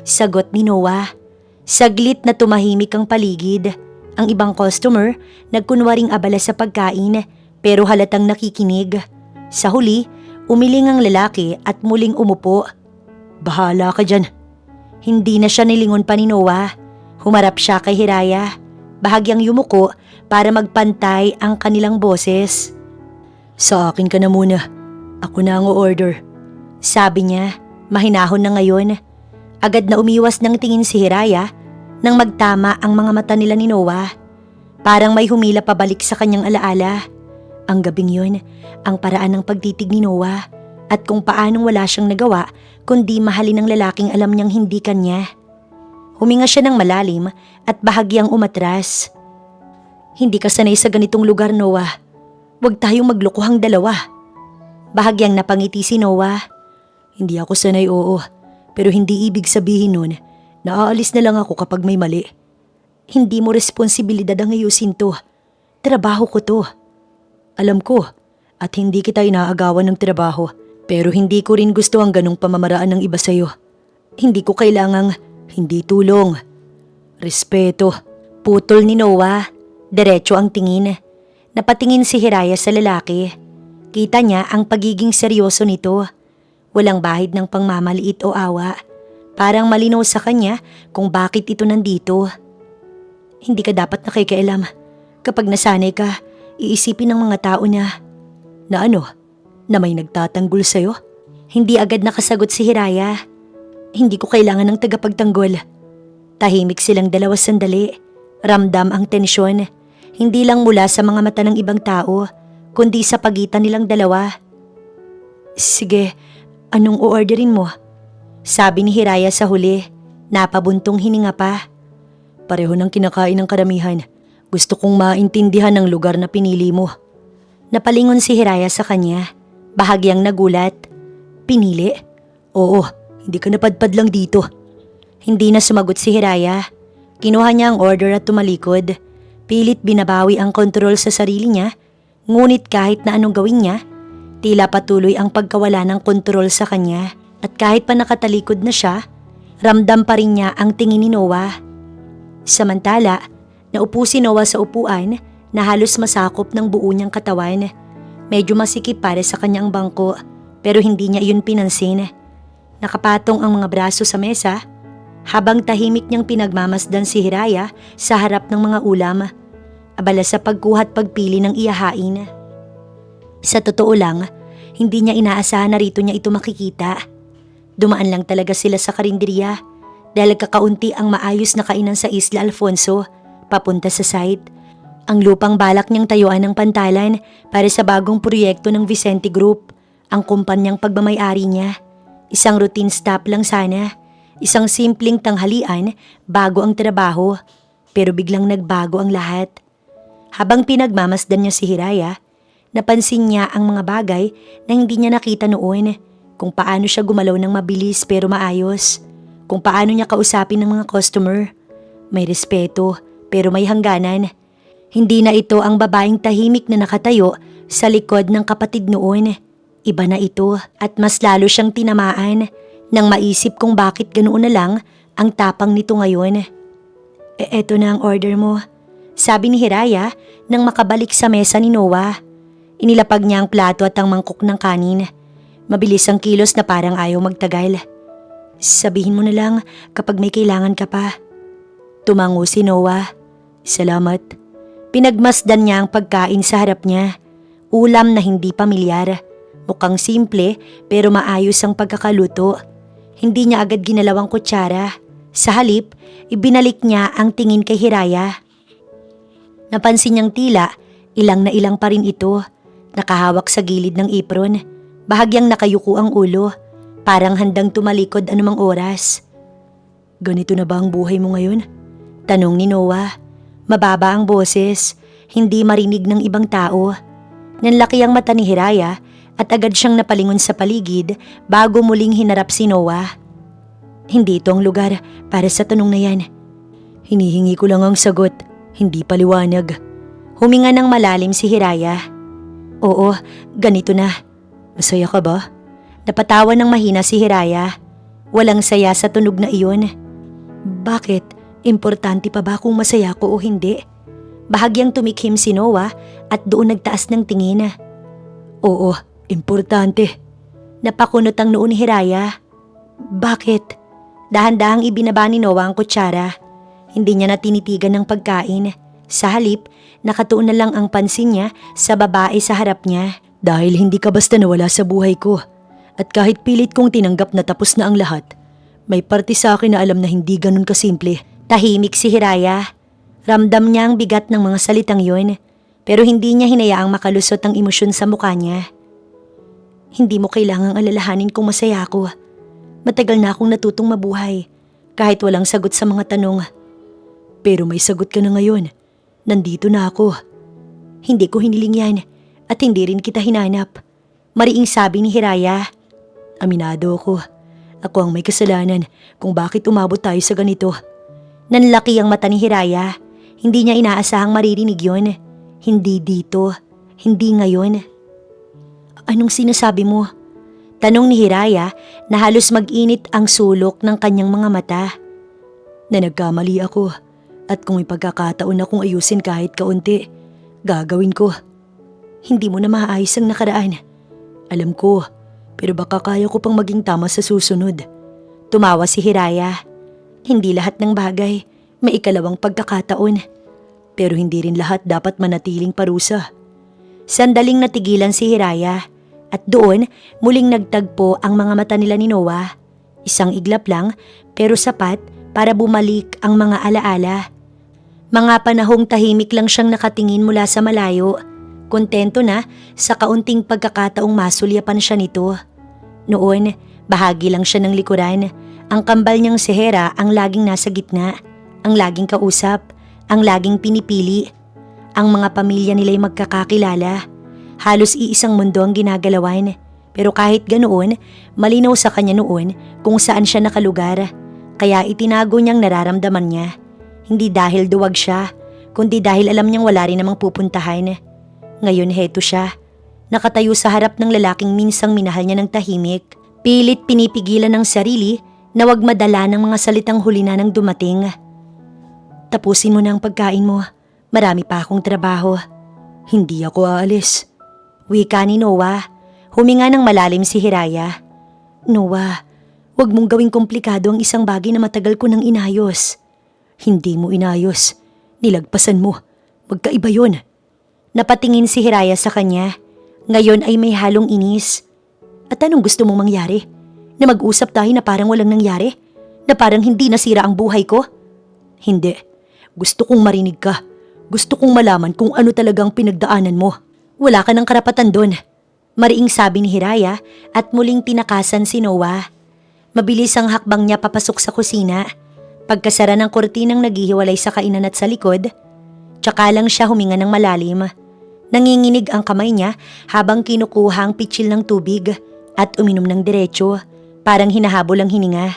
Sagot ni Noah. Saglit na tumahimik ang paligid. Ang ibang customer nagkunwaring abala sa pagkain pero halatang nakikinig. Sa huli, umiling ang lalaki at muling umupo. Bahala ka dyan. Hindi na siya nilingon pa ni Noah. Humarap siya kay Hiraya. Bahagyang yumuko para magpantay ang kanilang boses. Sa akin ka na muna. Ako na ang order. Sabi niya, mahinahon na ngayon. Agad na umiwas ng tingin si Hiraya nang magtama ang mga mata nila ni Noah. Parang may humila pabalik sa kanyang alaala. Ang gabing yun, ang paraan ng pagtitig ni Noah at kung paanong wala siyang nagawa kundi mahalin ng lalaking alam niyang hindi kanya. Huminga siya ng malalim at bahagyang umatras. Hindi ka sanay sa ganitong lugar, Noah. Huwag tayong maglokohang dalawa. Bahagyang napangiti si Noah. Hindi ako sanay, oo. Pero hindi ibig sabihin nun na aalis na lang ako kapag may mali. Hindi mo responsibilidad ang ayusin to. Trabaho ko to. Alam ko at hindi kita inaagawan ng trabaho pero hindi ko rin gusto ang ganong pamamaraan ng iba sa'yo. Hindi ko kailangang hindi tulong. Respeto. Putol ni Noah. Diretso ang tingin. Napatingin si Hiraya sa lalaki. Kita niya ang pagiging seryoso nito. Walang bahid ng pangmamaliit o awa. Parang malinaw sa kanya kung bakit ito nandito. Hindi ka dapat nakikialam. Kapag nasanay ka, iisipin ng mga tao na ano? Na may nagtatanggol sa'yo? Hindi agad nakasagot si Hiraya. Hindi ko kailangan ng tagapagtanggol. Tahimik silang dalawa sandali. Ramdam ang tensyon. Hindi lang mula sa mga mata ng ibang tao, kundi sa pagitan nilang dalawa. Sige, anong o-orderin mo? Sabi ni Hiraya sa huli. Napabuntong hininga pa. Pareho ng kinakain ng karamihan. Gusto kong maintindihan ang lugar na pinili mo. Napalingon si Hiraya sa kanya. Bahagyang nagulat. Pinili? Oo, hindi ka napadpad lang dito. Hindi na sumagot si Hiraya. Kinuha niya ang order at tumalikod. Pilit binabawi ang kontrol sa sarili niya. Ngunit kahit na anong gawin niya, tila patuloy ang pagkawala ng kontrol sa kanya. At kahit pa nakatalikod na siya, ramdam pa rin niya ang tingin ni Noah. Samantala, naupo si Noah sa upuan na halos masakop ng buo niyang katawan. Medyo masikip para sa kanyang bangko pero hindi niya iyon pinansin. Nakapatong ang mga braso sa mesa habang tahimik niyang pinagmamasdan si Hiraya sa harap ng mga ulam. Abala sa pagkuha at pagpili ng iyahain. Sa totoo lang, hindi niya inaasahan na rito niya ito makikita. Dumaan lang talaga sila sa karinderya dahil kakaunti ang maayos na kainan sa Isla Alfonso papunta sa site. Ang lupang balak niyang tayuan ng pantalan para sa bagong proyekto ng Vicente Group, ang kumpanyang pagmamayari niya. Isang routine stop lang sana, isang simpleng tanghalian bago ang trabaho, pero biglang nagbago ang lahat. Habang pinagmamasdan niya si Hiraya, napansin niya ang mga bagay na hindi niya nakita noon, kung paano siya gumalaw ng mabilis pero maayos, kung paano niya kausapin ng mga customer. May respeto pero may hangganan. Hindi na ito ang babaeng tahimik na nakatayo sa likod ng kapatid noon. Iba na ito at mas lalo siyang tinamaan nang maisip kung bakit ganoon na lang ang tapang nito ngayon. Eto na ang order mo, sabi ni Hiraya nang makabalik sa mesa ni Noah. Inilapag niya ang plato at ang mangkok ng kanin. Mabilis ang kilos na parang ayaw magtagal. Sabihin mo na lang kapag may kailangan ka pa. Tumango si Noah. Salamat. Pinagmasdan niya ang pagkain sa harap niya. Ulam na hindi pamilyar. Mukhang simple pero maayos ang pagkakaluto. Hindi niya agad ginalaw ang kutsara. Sa halip, ibinalik niya ang tingin kay Hiraya. Napansin niyang tila, ilang na ilang pa rin ito. Nakahawak sa gilid ng apron. Bahagyang nakayuko ang ulo. Parang handang tumalikod anumang oras. Ganito na ba ang buhay mo ngayon? Tanong ni Noah. Mababa ang boses, hindi marinig ng ibang tao. Nanlaki ang mata ni Hiraya at agad siyang napalingon sa paligid bago muling hinarap si Noah. Hindi ito ang lugar para sa tanong na yan. Hinihingi ko lang ang sagot, hindi paliwanag. Huminga ng malalim si Hiraya. Oo, ganito na. Masaya ka ba? Napatawa ng mahina si Hiraya. Walang saya sa tunog na iyon. Bakit? Importante pa ba kung masaya ko o hindi? Bahagyang tumikhim si Noah at doon nagtaas ng tingin. Oo, importante. Napakunot ang noo ni Hiraya. Bakit? Dahan-dahang ibinaba ni Noah ang kutsara. Hindi niya na tinitigan ng pagkain. Sa halip, nakatuon na lang ang pansin niya sa babae sa harap niya. Dahil hindi ka basta nawala sa buhay ko. At kahit pilit kong tinanggap na tapos na ang lahat, may parte sa akin na alam na hindi ganun kasimple. Tahimik si Hiraya. Ramdam niya ang bigat ng mga salitang yun, pero hindi niya hinayaang makalusot ang emosyon sa mukha niya. Hindi mo kailangang alalahanin kung masaya ako. Matagal na akong natutong mabuhay, kahit walang sagot sa mga tanong. Pero may sagot ka na ngayon. Nandito na ako. Hindi ko hiniling yan at hindi rin kita hinanap. Mariing sabi ni Hiraya. Aminado ako. Ako ang may kasalanan kung bakit umabot tayo sa ganito. Nanlaki ang mata ni Hiraya. Hindi niya inaasahang maririnig yon. Hindi dito. Hindi ngayon. Anong sinasabi mo? Tanong ni Hiraya na halos mag-init ang sulok ng kanyang mga mata. Na nagkamali ako at kung may pagkakataon akong ayusin kahit kaunti, gagawin ko. Hindi mo na maayos ang nakaraan. Alam ko, pero baka kaya ko pang maging tama sa susunod. Tumawa si Hiraya. Hindi lahat ng bagay may ikalawang pagkakataon. Pero hindi rin lahat dapat manatiling parusa. Sandaling natigilan si Hiraya at doon muling nagtagpo ang mga mata nila ni Noah. Isang iglap lang pero sapat para bumalik ang mga alaala. Mga panahong tahimik lang siyang nakatingin mula sa malayo. Kontento na sa kaunting pagkakataong masulyapan siya nito. Noon, bahagi lang siya ng likuran. Ang kambal niyang si Hera ang laging nasa gitna, ang laging kausap, ang laging pinipili. Ang mga pamilya nila'y magkakakilala. Halos iisang mundo ang ginagalawan. Pero kahit ganoon, malinaw sa kanya noon kung saan siya nakalugar. Kaya itinago niyang nararamdaman niya. Hindi dahil duwag siya, kundi dahil alam niyang wala rin namang pupuntahan. Ngayon heto siya, nakatayo sa harap ng lalaking minsang minahal niya ng tahimik. Pilit pinipigilan ng sarili na wag madala ng mga salitang huli na nang dumating. Tapusin mo na ang pagkain mo. Marami pa akong trabaho. Hindi ako aalis. Wika ni Noah. Huminga ng malalim si Hiraya. Noah, huwag mong gawing komplikado ang isang bagay na matagal ko nang inayos. Hindi mo inayos. Nilagpasan mo. Magkaiba yun. Napatingin si Hiraya sa kanya. Ngayon ay may halong inis. At anong gusto mong mangyari? Na mag-usap tayo na parang walang nangyari? Na parang hindi nasira ang buhay ko? Hindi. Gusto kong marinig ka. Gusto kong malaman kung ano talagang pinagdaanan mo. Wala ka ng karapatan doon. Mariing sabi ni Hiraya at muling tinakasan si Noah. Mabilis ang hakbang niya papasok sa kusina. Pagkasara ng kortinang naghihiwalay sa kainan at sa likod, tsaka lang siya huminga ng malalim. Nanginginig ang kamay niya habang kinukuha ang pitsil ng tubig at uminom ng diretsyo, parang hinahabol ang hininga.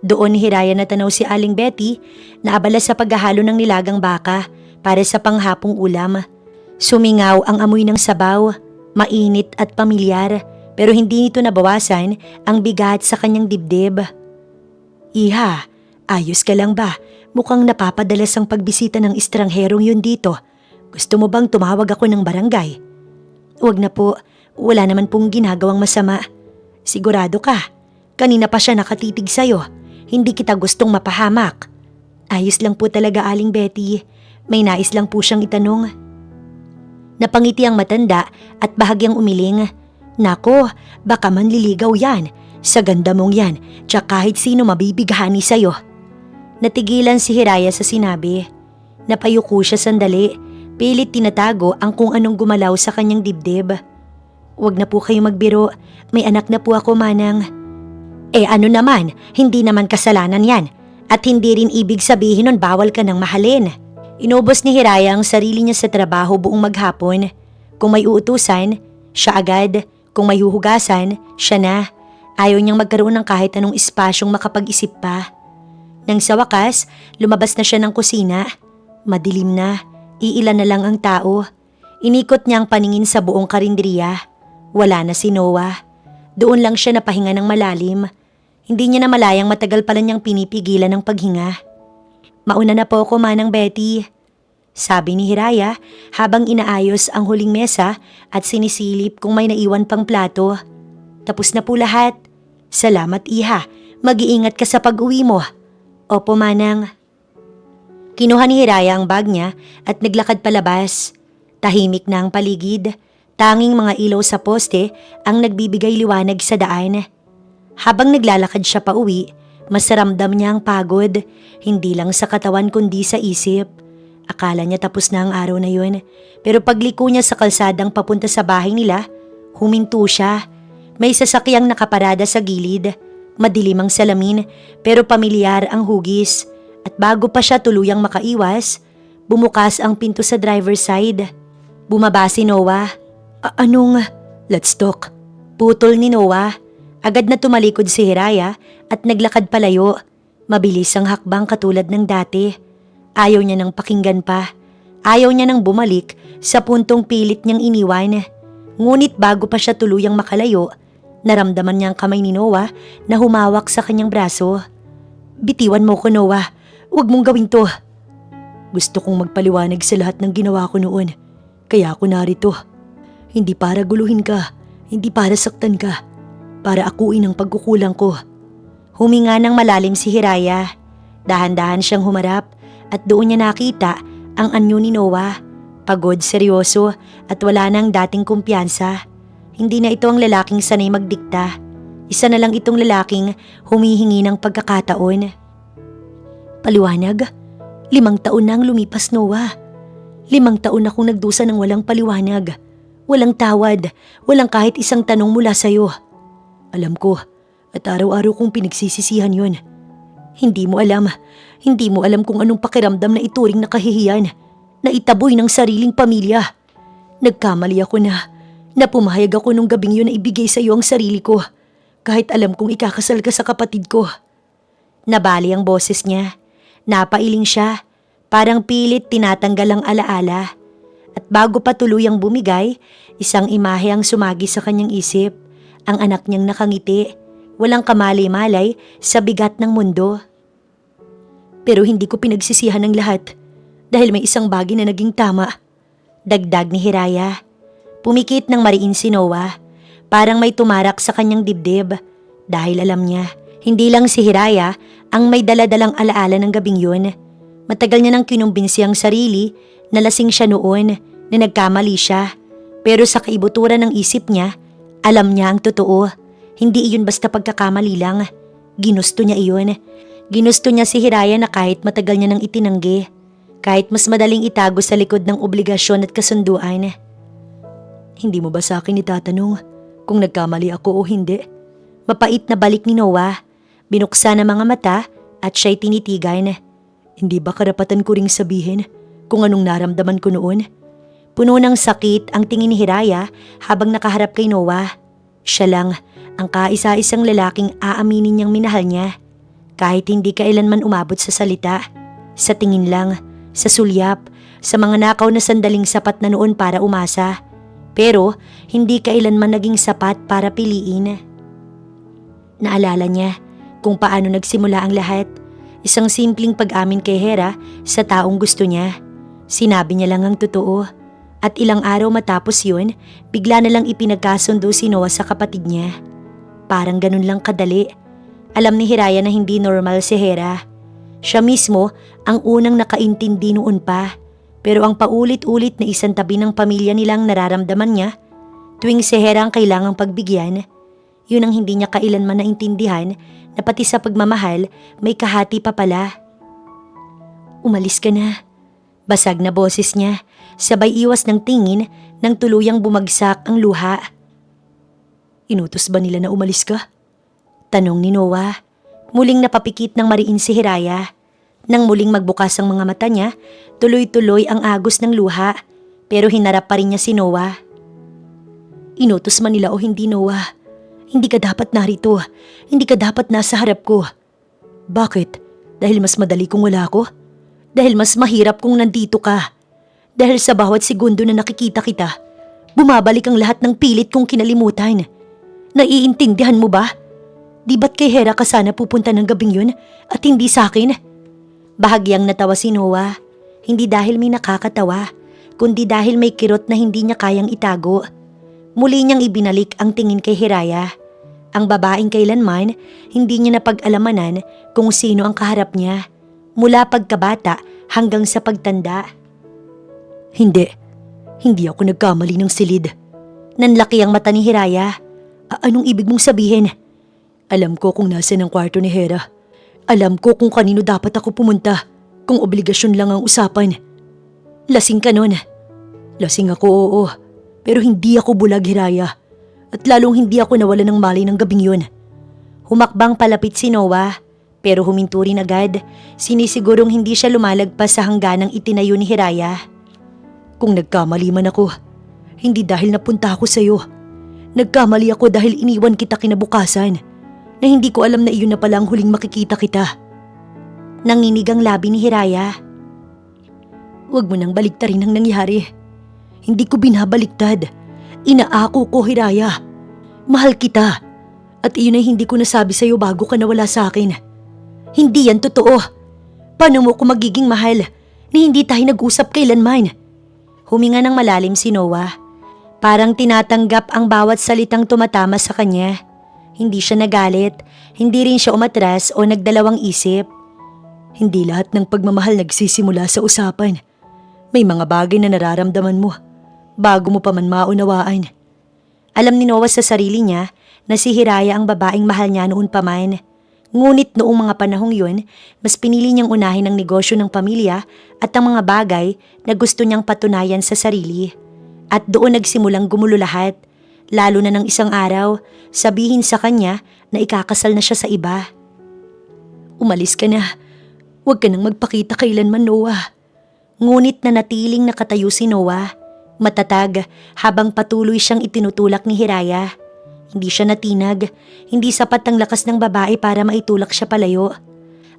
Doon ni Hiraya natanaw si Aling Betty na abala sa paghahalo ng nilagang baka para sa panghapong ulam. Sumingaw ang amoy ng sabaw, mainit at pamilyar, pero hindi nito nabawasan ang bigat sa kanyang dibdib. Iha, ayos ka lang ba? Mukhang napapadalas ang pagbisita ng estrangherong yun dito. Gusto mo bang tumawag ako ng barangay? Huwag na po, wala naman pong ginagawang masama. Sigurado ka? Kanina pa siya nakatitig sa'yo. Hindi kita gustong mapahamak. Ayos lang po talaga, Aling Betty. May nais lang po siyang itanong. Napangiti ang matanda at bahagyang umiling. Nako, baka manliligaw yan. Sa ganda mong yan, tsaka kahit sino mabibighani sa'yo. Natigilan si Hiraya sa sinabi. Napayuko siya sandali. Pilit tinatago ang kung anong gumalaw sa kanyang dibdib. Huwag na po kayo magbiro. May anak na po ako, Manang. Ano naman, hindi naman kasalanan yan. At hindi rin ibig sabihin nun bawal ka nang mahalin. Inubos ni Hiraya ang sarili niya sa trabaho buong maghapon. Kung may uutusan, siya agad. Kung may huhugasan, siya na. Ayaw niyang magkaroon ng kahit anong espasyong makapag-isip pa. Nang sa wakas, lumabas na siya ng kusina. Madilim na. Iilan na lang ang tao. Inikot niya ang paningin sa buong karinderiya. Wala na si Noah. Doon lang siya napahinga ng malalim. Hindi niya na malayang matagal pala niyang pinipigilan ang paghinga. Mauna na po ako, Manang Betty. Sabi ni Hiraya habang inaayos ang huling mesa at sinisilip kung may naiwan pang plato. Tapos na po lahat. Salamat, Iha. Mag-iingat ka sa pag-uwi mo. Opo, Manang. Kinuha ni Hiraya ang bag niya at naglakad palabas. Tahimik na ang paligid. Tanging mga ilaw sa poste ang nagbibigay liwanag sa daan. Habang naglalakad siya pa uwi, mas ramdam niya ang pagod. Hindi lang sa katawan kundi sa isip. Akala niya tapos na ang araw na yun. Pero pagliko niya sa kalsadang papunta sa bahay nila, huminto siya. May sasakyang nakaparada sa gilid. Madilim ang salamin pero pamilyar ang hugis. At bago pa siya tuluyang makaiwas, bumukas ang pinto sa driver's side. Bumaba si Noah. Let's talk. Putol ni Noah. Agad na tumalikod si Hiraya at naglakad palayo. Mabilis ang hakbang katulad ng dati. Ayaw niya nang pakinggan pa. Ayaw niya nang bumalik sa puntong pilit niyang iniwan. Ngunit bago pa siya tuluyang makalayo, naramdaman niya ang kamay ni Noah na humawak sa kanyang braso. Bitiwan mo ko, Noah. Huwag mong gawin to. Gusto kong magpaliwanag sa lahat ng ginawa ko noon. Kaya ako narito. Hindi para guluhin ka. Hindi para saktan ka. Para akuin ang pagkukulang ko. Huminga ng malalim si Hiraya. Dahan-dahan siyang humarap at doon niya nakita ang anyo ni Noah. Pagod, seryoso at wala nang dating kumpiyansa. Hindi na ito ang lalaking sanay magdikta. Isa na lang itong lalaking humihingi ng pagkakataon. Paliwanag? 5 taon na ang lumipas, Noah. 5 taon akong nagdusa ng walang paliwanag. Walang tawad, walang kahit isang tanong mula sa'yo. Alam ko, at araw-araw kong pinagsisisihan yon. Hindi mo alam kung anong pakiramdam na ituring na kahihiyan, na itaboy ng sariling pamilya. Nagkamali ako na pumahayag ako nung gabing yun na ibigay sa'yo ang sarili ko, kahit alam kong ikakasal ka sa kapatid ko. Nabali ang boses niya. Napailing siya, parang pilit tinatanggal ang alaala. At bago pa tuluyang bumigay, isang imahe ang sumagi sa kanyang isip. Ang anak niyang nakangiti, walang kamalay-malay sa bigat ng mundo. Pero hindi ko pinagsisihan ang lahat dahil may isang bagay na naging tama. Dagdag ni Hiraya. Pumikit ng mariin si Noah. Parang may tumarak sa kanyang dibdib. Dahil alam niya, hindi lang si Hiraya ang may daladalang alaala ng gabing yun. Matagal niya nang kinumbinsi ang sarili na lasing siya noon, na nagkamali siya. Pero sa kaibuturan ng isip niya, alam niya ang totoo. Hindi iyon basta pagkakamali lang. Ginusto niya iyon. Ginusto niya si Hiraya na kahit matagal niya nang itinanggi. Kahit mas madaling itago sa likod ng obligasyon at kasunduan. Hindi mo ba sa akin itatanong kung nagkamali ako o hindi? Mapait na balik ni Noah. Binuksan ang mga mata at siya'y tinitigan. Hindi ba karapatan ko ring sabihin kung anong naramdaman ko noon? Puno ng sakit ang tingin ni Hiraya habang nakaharap kay Noah. Siya lang ang kaisa-isang lalaking aaminin niyang minahal niya. Kahit hindi kailanman umabot sa salita, sa tingin lang, sa sulyap, sa mga nakaw na sandaling sapat na noon para umasa. Pero hindi kailanman naging sapat para piliin. Naalala niya kung paano nagsimula ang lahat. Isang simpleng pag-amin kay Hera sa taong gusto niya. Sinabi niya lang ang totoo. At ilang araw matapos yun, bigla na lang ipinagkasundo si Noah sa kapatid niya. Parang ganun lang kadali. Alam ni Hiraya na hindi normal si Hera. Siya mismo ang unang nakaintindi noon pa. Pero ang paulit-ulit na isang tabi ng pamilya nilang nararamdaman niya, tuwing si Hera ang kailangang pagbigyan, yun ang hindi niya kailanman naintindihan na pati sa pagmamahal may kahati pa pala. Umalis ka na. Basag na boses niya, sabay iwas ng tingin nang tuluyang bumagsak ang luha. Inutos ba nila na umalis ka? Tanong ni Noah. Muling napapikit ng mariin si Hiraya. Nang muling magbukas ang mga mata niya, tuloy-tuloy ang agos ng luha, pero hinarap pa rin niya si Noah. Inutos man nila o hindi, Noah? Hindi ka dapat narito. Hindi ka dapat nasa harap ko. Bakit? Dahil mas madali kung wala ko? Dahil mas mahirap kung nandito ka? Dahil sa bawat segundo na nakikita kita, bumabalik ang lahat ng pilit kong kinalimutan. Naiintindihan mo ba? Di ba't kay Hera ka sana pupunta ng gabing yun at hindi sa akin? Bahagyang natawa si Noah. Hindi dahil may nakakatawa, kundi dahil may kirot na hindi niya kayang itago. Muli niyang ibinalik ang tingin kay Hiraya. Ang babaeng kailanman, hindi niya napag-alamanan kung sino ang kaharap niya, mula pagkabata hanggang sa pagtanda. Hindi ako nagkamali ng silid. Nanlaki ang mata ni Hiraya. Anong ibig mong sabihin? Alam ko kung nasaan ang kwarto ni Hera. Alam ko kung kanino dapat ako pumunta, kung obligasyon lang ang usapan. Lasing ka nun. Lasing ako, oo. Pero hindi ako bulag, Hiraya. At lalong hindi ako nawala ng malay ng gabing yun. Humakbang palapit si Noah, pero huminto rin agad. Sinisigurong hindi siya lumalagpas sa hangganang itinayo ni Hiraya. Kung nagkamali man ako, hindi dahil napunta ako sa'yo. Nagkamali ako dahil iniwan kita kinabukasan, na hindi ko alam na iyon na pala ang huling makikita kita. Nanginig ang labi ni Hiraya. Huwag mo nang baliktarin ang nangyari. Hindi ko binabaliktad. Inaako ko, Hiraya. Mahal kita. At iyon ay hindi ko nasabi sa'yo bago ka nawala sa akin. Hindi yan totoo. Paano mo ko magiging mahal ni hindi tayo nag-usap kailanman? Huminga ng malalim si Noah. Parang tinatanggap ang bawat salitang tumatama sa kanya. Hindi siya nagalit, hindi rin siya umatras o nagdalawang isip. Hindi lahat ng pagmamahal nagsisimula sa usapan. May mga bagay na nararamdaman mo bago mo pa man maunawaan. Alam ni Noah sa sarili niya na si Hiraya ang babaeng mahal niya noon pa man. Ngunit noong mga panahong yun, mas pinili niyang unahin ang negosyo ng pamilya at ang mga bagay na gusto niyang patunayan sa sarili. At doon nagsimulang gumulo lahat, lalo na ng isang araw, sabihin sa kanya na ikakasal na siya sa iba. Umalis ka na. Huwag ka nang magpakita kailanman, Noah. Ngunit nanatiling nakatayo si Noah, matatag habang patuloy siyang itinutulak ni Hiraya. Hindi siya natinag, hindi sapat ang lakas ng babae para maitulak siya palayo.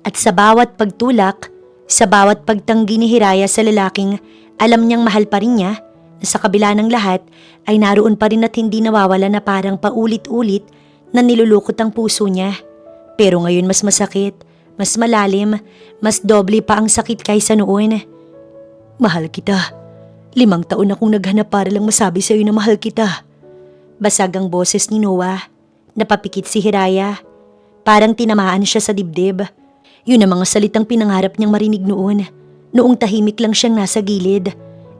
At sa bawat pagtulak, sa bawat pagtanggi ni Hiraya sa lalaking alam niyang mahal pa rin niya, na sa kabila ng lahat ay naroon pa rin at hindi nawawala na parang paulit-ulit na nilulukot ang puso niya. Pero ngayon mas masakit, mas malalim, mas doble pa ang sakit kaysa noon. Mahal kita. 5 taon akong naghanap para lang masabi sa'yo na mahal kita. Basag ang boses ni Noah. Napapikit si Hiraya. Parang tinamaan siya sa dibdib. Yun ang mga salitang pinangarap niyang marinig noon. Noong tahimik lang siyang nasa gilid.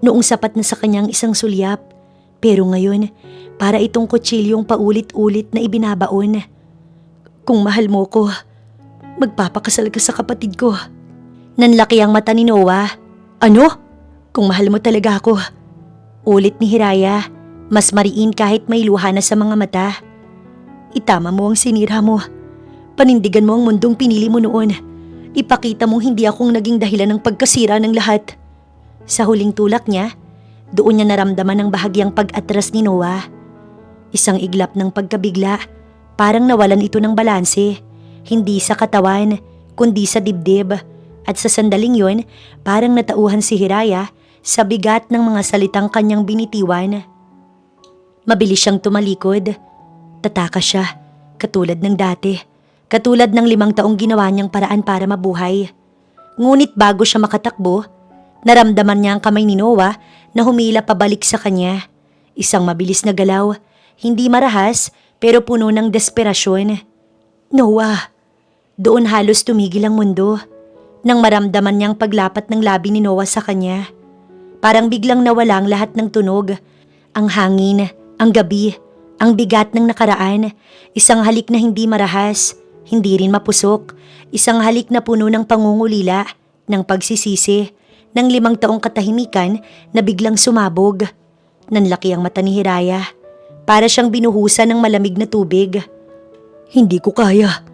Noong sapat na sa kanyang isang sulyap. Pero ngayon, para itong kutsilyong paulit-ulit na ibinabaon. Kung mahal mo ko, magpapakasal ka sa kapatid ko. Nanlaki ang mata ni Noah. Ano? Kung mahal mo talaga ako. Ulit ni Hiraya, mas mariin kahit may luha na sa mga mata. Itama mo ang sinira mo. Panindigan mo ang mundong pinili mo noon. Ipakita mong hindi akong naging dahilan ng pagkasira ng lahat. Sa huling tulak niya, doon niya naramdaman ang bahagyang pag-atras ni Noah. Isang iglap ng pagkabigla, parang nawalan ito ng balanse. Hindi sa katawan, kundi sa dibdib. At sa sandaling yun, parang natauhan si Hiraya sa bigat ng mga salitang kanyang binitiwan. Mabilis siyang tumalikod. Tataka siya, katulad ng dati. Katulad ng 5 taong ginawa niyang paraan para mabuhay. Ngunit bago siya makatakbo, naramdaman niya ang kamay ni Noah na humila pabalik sa kanya. Isang mabilis na galaw, hindi marahas pero puno ng desperasyon. Noah! Doon halos tumigil ang mundo. Nang maramdaman niyang paglapat ng labi ni Noah sa kanya. Parang biglang nawala ang lahat ng tunog. Ang hangin, ang gabi, ang bigat ng nakaraan. Isang halik na hindi marahas, hindi rin mapusok. Isang halik na puno ng pangungulila, ng pagsisisi, ng 5 taong katahimikan na biglang sumabog. Nanlaki ang mata ni Hiraya. Para siyang binuhusan ng malamig na tubig. Hindi ko kaya.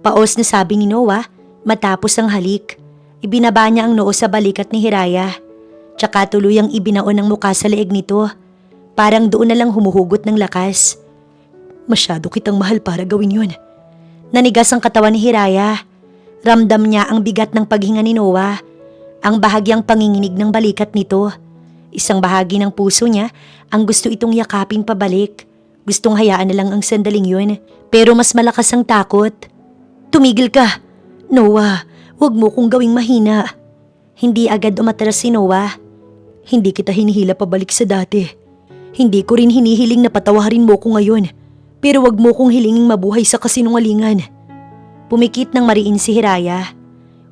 Paos na sabi ni Noah matapos ang halik. Ibinaba niya ang noo sa balikat ni Hiraya. Tsaka tuluyang ibinaon ang muka sa leeg nito. Parang doon na lang humuhugot ng lakas. Masyado kitang mahal para gawin yun. Nanigas ang katawan ni Hiraya. Ramdam niya ang bigat ng paghinga ni Noah. Ang bahagyang panginginig ng balikat nito. Isang bahagi ng puso niya ang gusto itong yakapin pabalik. Gustong hayaan na lang ang sandaling yun. Pero mas malakas ang takot. Tumigil ka! Noah, huwag mo kong gawing mahina. Hindi agad umatras si Noah. Hindi kita hinihila pabalik sa dati. Hindi ko rin hinihiling na patawarin mo ko ngayon. Pero wag mo kong hilinging mabuhay sa kasinungalingan. Pumikit ng mariin si Hiraya.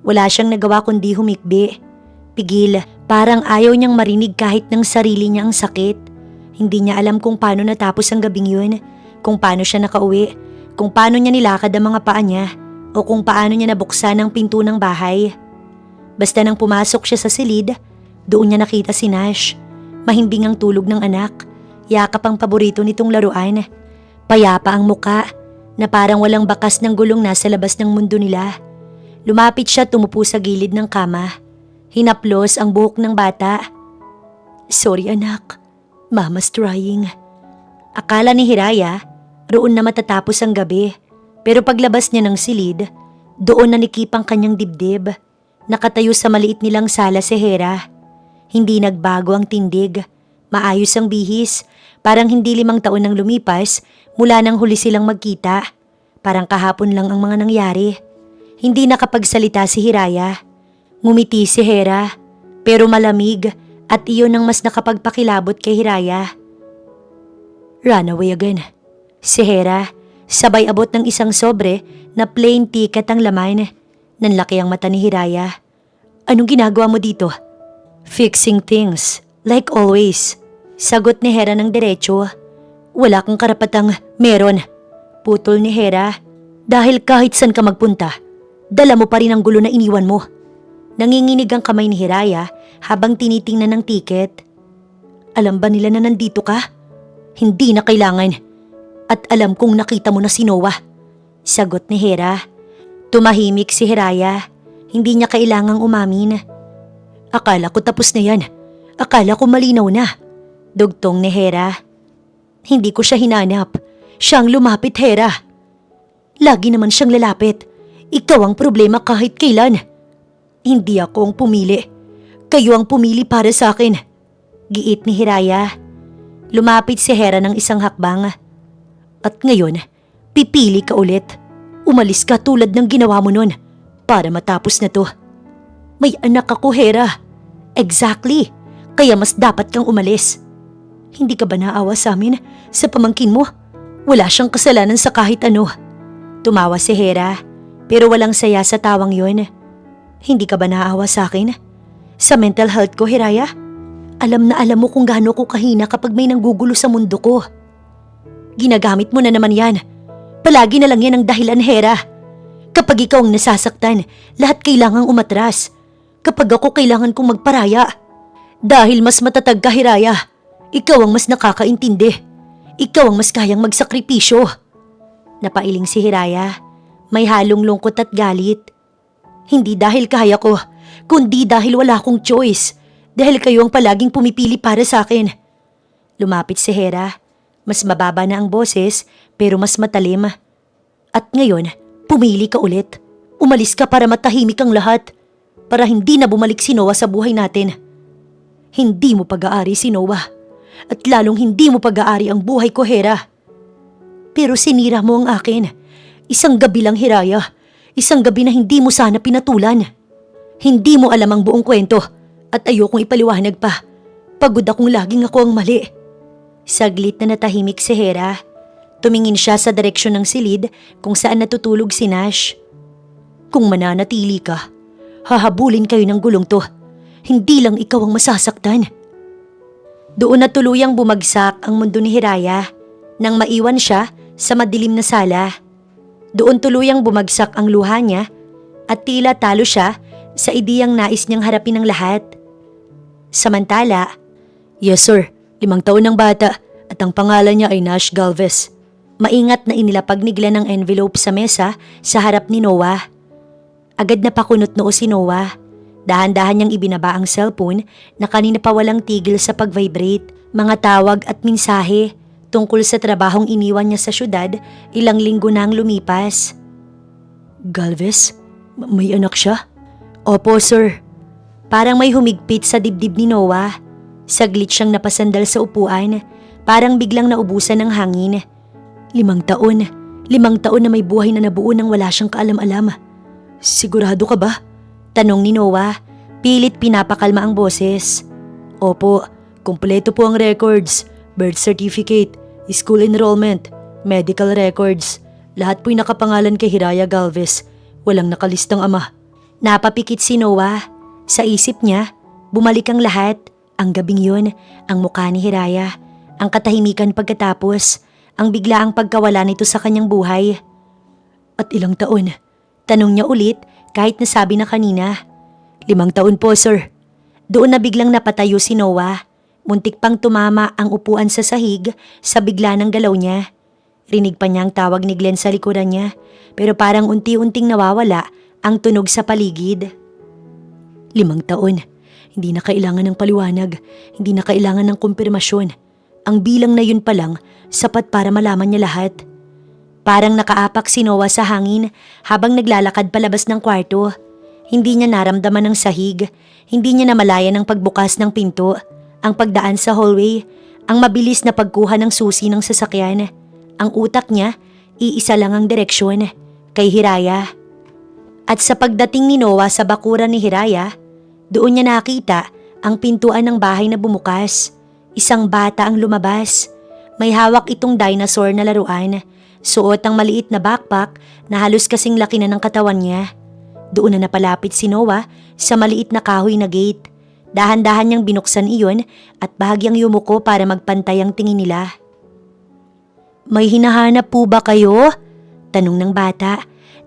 Wala siyang nagawa kundi humikbi. Pigil, parang ayaw niyang marinig kahit ng sarili niya ang sakit. Hindi niya alam kung paano natapos ang gabing yun. Kung paano siya nakauwi. Kung paano niya nilakad ang mga paa niya. O kung paano niya nabuksan ang pinto ng bahay. Basta nang pumasok siya sa silid, doon niya nakita si Nash. Mahimbing ang tulog ng anak. Yakap ang paborito nitong laruan. Payapa ang muka na parang walang bakas ng gulong nasa labas ng mundo nila. Lumapit siya, tumupo sa gilid ng kama. Hinaplos ang buhok ng bata. Sorry anak, Mama's trying. Akala ni Hiraya, roon na matatapos ang gabi. Pero paglabas niya ng silid, doon nanikip ang kanyang dibdib. Nakatayo sa maliit nilang sala si Hera. Hindi nagbago ang tindig. Maayos ang bihis. Parang hindi 5 taon nang lumipas mula nang huli silang magkita. Parang kahapon lang ang mga nangyari. Hindi nakapagsalita si Hiraya. Ngumiti si Hera, pero malamig at iyon ang mas nakapagpakilabot kay Hiraya. Run away again. Si Hera, sabay abot ng isang sobre na plain ticket ang laman. Nanlaki ang mata ni Hiraya. Anong ginagawa mo dito? Fixing things, like always. Sagot ni Hera ng diretso. Wala kang karapatang meron. Putol ni Hera. Dahil kahit saan ka magpunta, dala mo pa rin ang gulo na iniwan mo. Nanginginig ang kamay ni Hiraya habang tinitingnan ng tiket. Alam ba nila na nandito ka? Hindi na kailangan. At alam kong nakita mo na si Noah. Sagot ni Hera. Tumahimik si Hiraya. Hindi niya kailangang umamin. Akala ko tapos na yan. Akala ko malinaw na. Dugtong ni Hera. Hindi ko siya hinanap. Siyang lumapit, Hera. Lagi naman siyang lalapit. Ikaw ang problema kahit kailan. Hindi ako ang pumili. Kayo ang pumili para sa akin. Giit ni Hiraya. Lumapit si Hera ng isang hakbang. At ngayon, pipili ka ulit. Umalis ka tulad ng ginawa mo nun para matapos na to. May anak ako, Hera. Exactly. Kaya mas dapat kang umalis. Hindi ka ba naawa sa amin sa pamangkin mo? Wala siyang kasalanan sa kahit ano. Tumawa si Hera, pero walang saya sa tawang yun. Hindi ka ba naawa sa akin? Sa mental health ko, Hiraya? Alam na alam mo kung gaano ko kahina kapag may nanggugulo sa mundo ko. Ginagamit mo na naman yan. Palagi na lang yan ang dahilan, Hera. Kapag ikaw ang nasasaktan, lahat kailangang umatras. Kapag ako kailangan kong magparaya. Dahil mas matatag ka, Hiraya. Ikaw ang mas nakakaintindi. Ikaw ang mas kayang magsakripisyo. Napailing si Hiraya. May halong lungkot at galit. Hindi dahil kaya ko, kundi dahil wala akong choice. Dahil kayo ang palaging pumipili para sa akin. Lumapit si Hera. Mas mababa na ang boses pero mas matalim. At ngayon, pumili ka ulit. Umalis ka para matahimik ang lahat. Para hindi na bumalik si Noah sa buhay natin. Hindi mo pag-aari si Noah. At lalong hindi mo pag-aari ang buhay ko, Hera. Pero sinira mo ang akin. Isang gabi lang, Hiraya. Isang gabi na hindi mo sana pinatulan. Hindi mo alam ang buong kwento at ayokong ipaliwanag pa. Pagod akong laging ako ang mali. Saglit na natahimik si Hera. Tumingin siya sa direksyon ng silid kung saan natutulog si Nash. Kung mananatili ka, hahabulin kayo ng gulong to. Hindi lang ikaw ang masasaktan. Doon na tuluyang bumagsak ang mundo ni Hiraya nang maiwan siya sa madilim na sala. Doon tuluyang bumagsak ang luha niya at tila talo siya sa ideyang nais niyang harapin ng lahat. Samantala, "Yes sir, 5 taon ng bata at ang pangalan niya ay Nash Galvez." Maingat na inilapag ni Glenn ang envelope sa mesa sa harap ni Noah. Agad na pakunot noo si Noah. Dahan-dahan niyang ibinaba ang cellphone na kanina pa walang tigil sa pag-vibrate. Mga tawag at mensahe tungkol sa trabahong iniwan niya sa syudad ilang linggo na ang lumipas. "Galvez, may anak siya?" "Opo sir." Parang may humigpit sa dibdib ni Noah. Saglit siyang napasandal sa upuan. Parang biglang naubusan ng hangin. 5 taon. 5 taon na may buhay na nabuo nang wala siyang kaalam-alam. "Sigurado ka ba?" Tanong ni Noah. Pilit pinapakalma ang boses. "Opo, kumpleto po ang records. Birth certificate, school enrollment, medical records. Lahat po'y nakapangalan kay Hiraya Galvez. Walang nakalistang ama." Napapikit si Noah. Sa isip niya, bumalik ang lahat. Ang gabing yun, ang mukha ni Hiraya, ang katahimikan pagkatapos, ang biglaang pagkawala nito sa kanyang buhay. "At ilang taon?" Tanong niya ulit kahit nasabi na kanina. 5 taon po sir." Doon na biglang napatayo si Noah. Muntik pang tumama ang upuan sa sahig sa bigla ng galaw niya. Rinig pa niya ang tawag ni Glenn sa likuran niya, pero parang unti-unting nawawala ang tunog sa paligid. 5 taon. Hindi na kailangan ng paliwanag, hindi na kailangan ng kumpirmasyon. Ang bilang na yun pa lang, sapat para malaman niya lahat. Parang nakaapak si Noah sa hangin habang naglalakad palabas ng kwarto. Hindi niya naramdaman ang sahig, hindi niya namalayan ang pagbukas ng pinto, ang pagdaan sa hallway, ang mabilis na pagkuha ng susi ng sasakyan. Ang utak niya, iisa lang ang direksyon, kay Hiraya. At sa pagdating ni Noah sa bakuran ni Hiraya, doon niya nakita ang pintuan ng bahay na bumukas. Isang bata ang lumabas. May hawak itong dinosaur na laruan. Suot ang maliit na backpack na halos kasing laki na ng katawan niya. Doon na napalapit si Noah sa maliit na kahoy na gate. Dahan-dahan niyang binuksan iyon at bahagyang yumuko para magpantay ang tingin nila. "May hinahanap po ba kayo?" Tanong ng bata.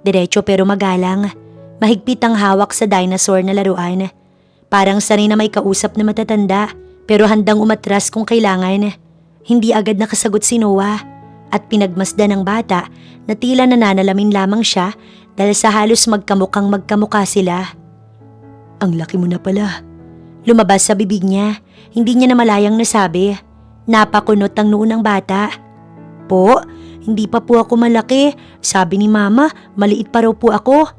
Diretso pero magalang. Mahigpit ang hawak sa dinosaur na laruan. Parang sanay na may kausap na matatanda pero handang umatras kung kailangan. Hindi agad nakasagot si Noah. At pinagmasdan ng bata na tila nananalamin lamang siya dahil sa halos magkamukhang magkamukha sila. "Ang laki mo na pala." Lumabas sa bibig niya, hindi niya namalayang nasabi. Napakunot ang noo ng bata. "Po, hindi pa po ako malaki. Sabi ni Mama, maliit pa raw po ako."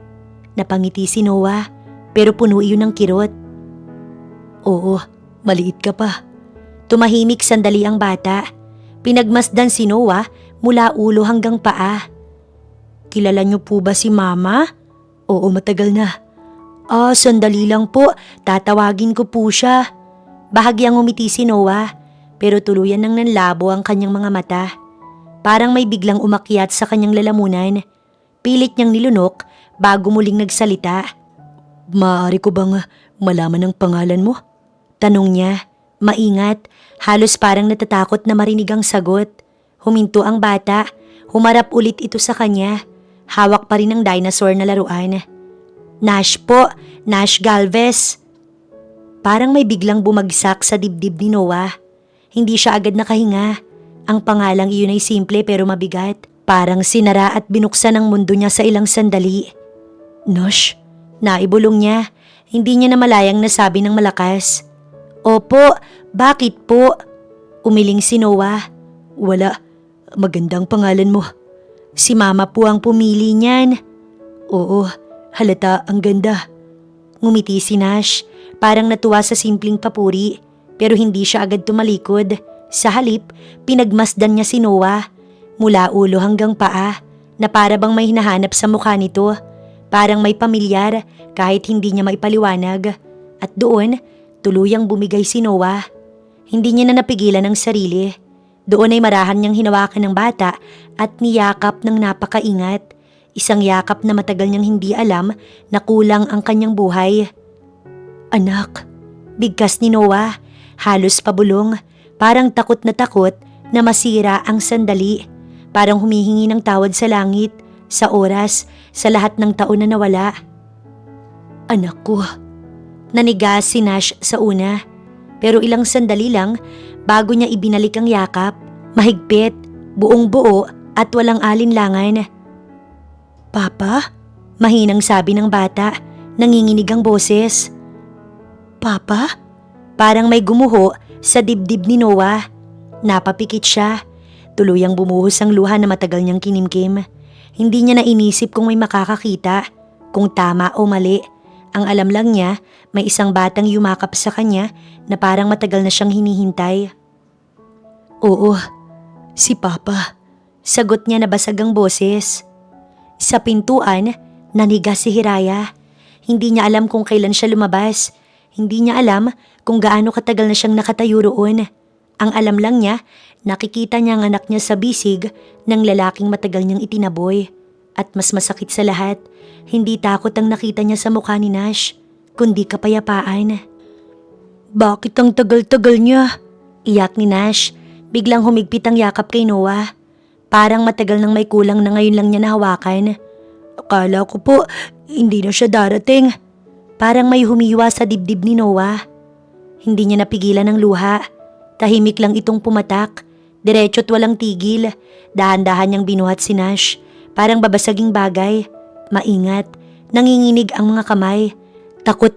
Napangiti si Noah, pero puno iyon ng kirot. "Oo, maliit ka pa." Tumahimik sandali ang bata. Pinagmasdan si Noah mula ulo hanggang paa. "Kilala niyo po ba si Mama?" "Oo, matagal na." "Ah, sandali lang po. Tatawagin ko po siya." Bahagyang umiti si Noah, pero tuluyan nang nanlabo ang kanyang mga mata. Parang may biglang umakyat sa kanyang lalamunan. Pilit niyang nilunok bago muling nagsalita. "Maaari ko bang malaman ang pangalan mo?" Tanong niya, maingat, halos parang natatakot na marinig ang sagot. Huminto ang bata, humarap ulit ito sa kanya. Hawak pa rin ang dinosaur na laruan. "Nash po, Nash Galvez." Parang may biglang bumagsak sa dibdib ni Noah. Hindi siya agad nakahinga. Ang pangalang iyon ay simple pero mabigat. Parang sinara at binuksan ang mundo niya sa ilang sandali. "Nash?" Naibulong niya. Hindi niya namalayang nasabi ng malakas. "Opo, bakit po?" Umiling si Noah. "Wala, magandang pangalan mo." "Si Mama po ang pumili niyan." "Oo, halata ang ganda." Ngumiti si Nash, parang natuwa sa simpleng papuri, pero hindi siya agad tumalikod. Sa halip, pinagmasdan niya si Noah, mula ulo hanggang paa, na para bang may hinahanap sa mukha nito. Parang may pamilyar kahit hindi niya maipaliwanag. At doon, tuluyang bumigay si Noah. Hindi niya na napigilan ang sarili. Doon ay marahan niyang hinawakan ng bata at niyakap ng napakaingat. Isang yakap na matagal niyang hindi alam na kulang ang kanyang buhay. "Anak," bigkas ni Noah, halos pabulong, parang takot na masira ang sandali. Parang humihingi ng tawad sa langit, sa oras, sa lahat ng taon na nawala. "Anak ko." Nanigas si Nash sa una, pero ilang sandali lang bago niya ibinalik ang yakap, mahigpit, buong buo at walang alinlangan. "Papa?" Mahinang sabi ng bata, nanginginig ang boses. "Papa?" Parang may gumuho sa dibdib ni Noah. Napapikit siya. Tuluyang bumuhos ang luha na matagal niyang kinimkim. Hindi niya nainisip kung may makakakita, kung tama o mali. Ang alam lang niya, may isang batang yumakap sa kanya na parang matagal na siyang hinihintay. "Oo, si Papa." Sagot niya na basag ang boses. Sa pintuan, naniga si Hiraya. Hindi niya alam kung kailan siya lumabas. Hindi niya alam kung gaano katagal na siyang nakatayo roon. Ang alam lang niya, nakikita niya ang anak niya sa bisig ng lalaking matagal niyang itinaboy. At mas masakit sa lahat, hindi takot ang nakita niya sa mukha ni Nash, kundi kapayapaan. "Bakit ang tagal-tagal niya?" Iyak ni Nash. Biglang humigpit ang yakap kay Noah. Parang matagal nang may kulang na ngayon lang niya nahawakan. "Akala ko po, hindi na siya darating." Parang may humiwa sa dibdib ni Noah. Hindi niya napigilan ang luha. Tahimik lang itong pumatak. Diretso't walang tigil. Dahan-dahan niyang binuhat si Nash. Parang babasaging bagay. Maingat. Nanginginig ang mga kamay. Takot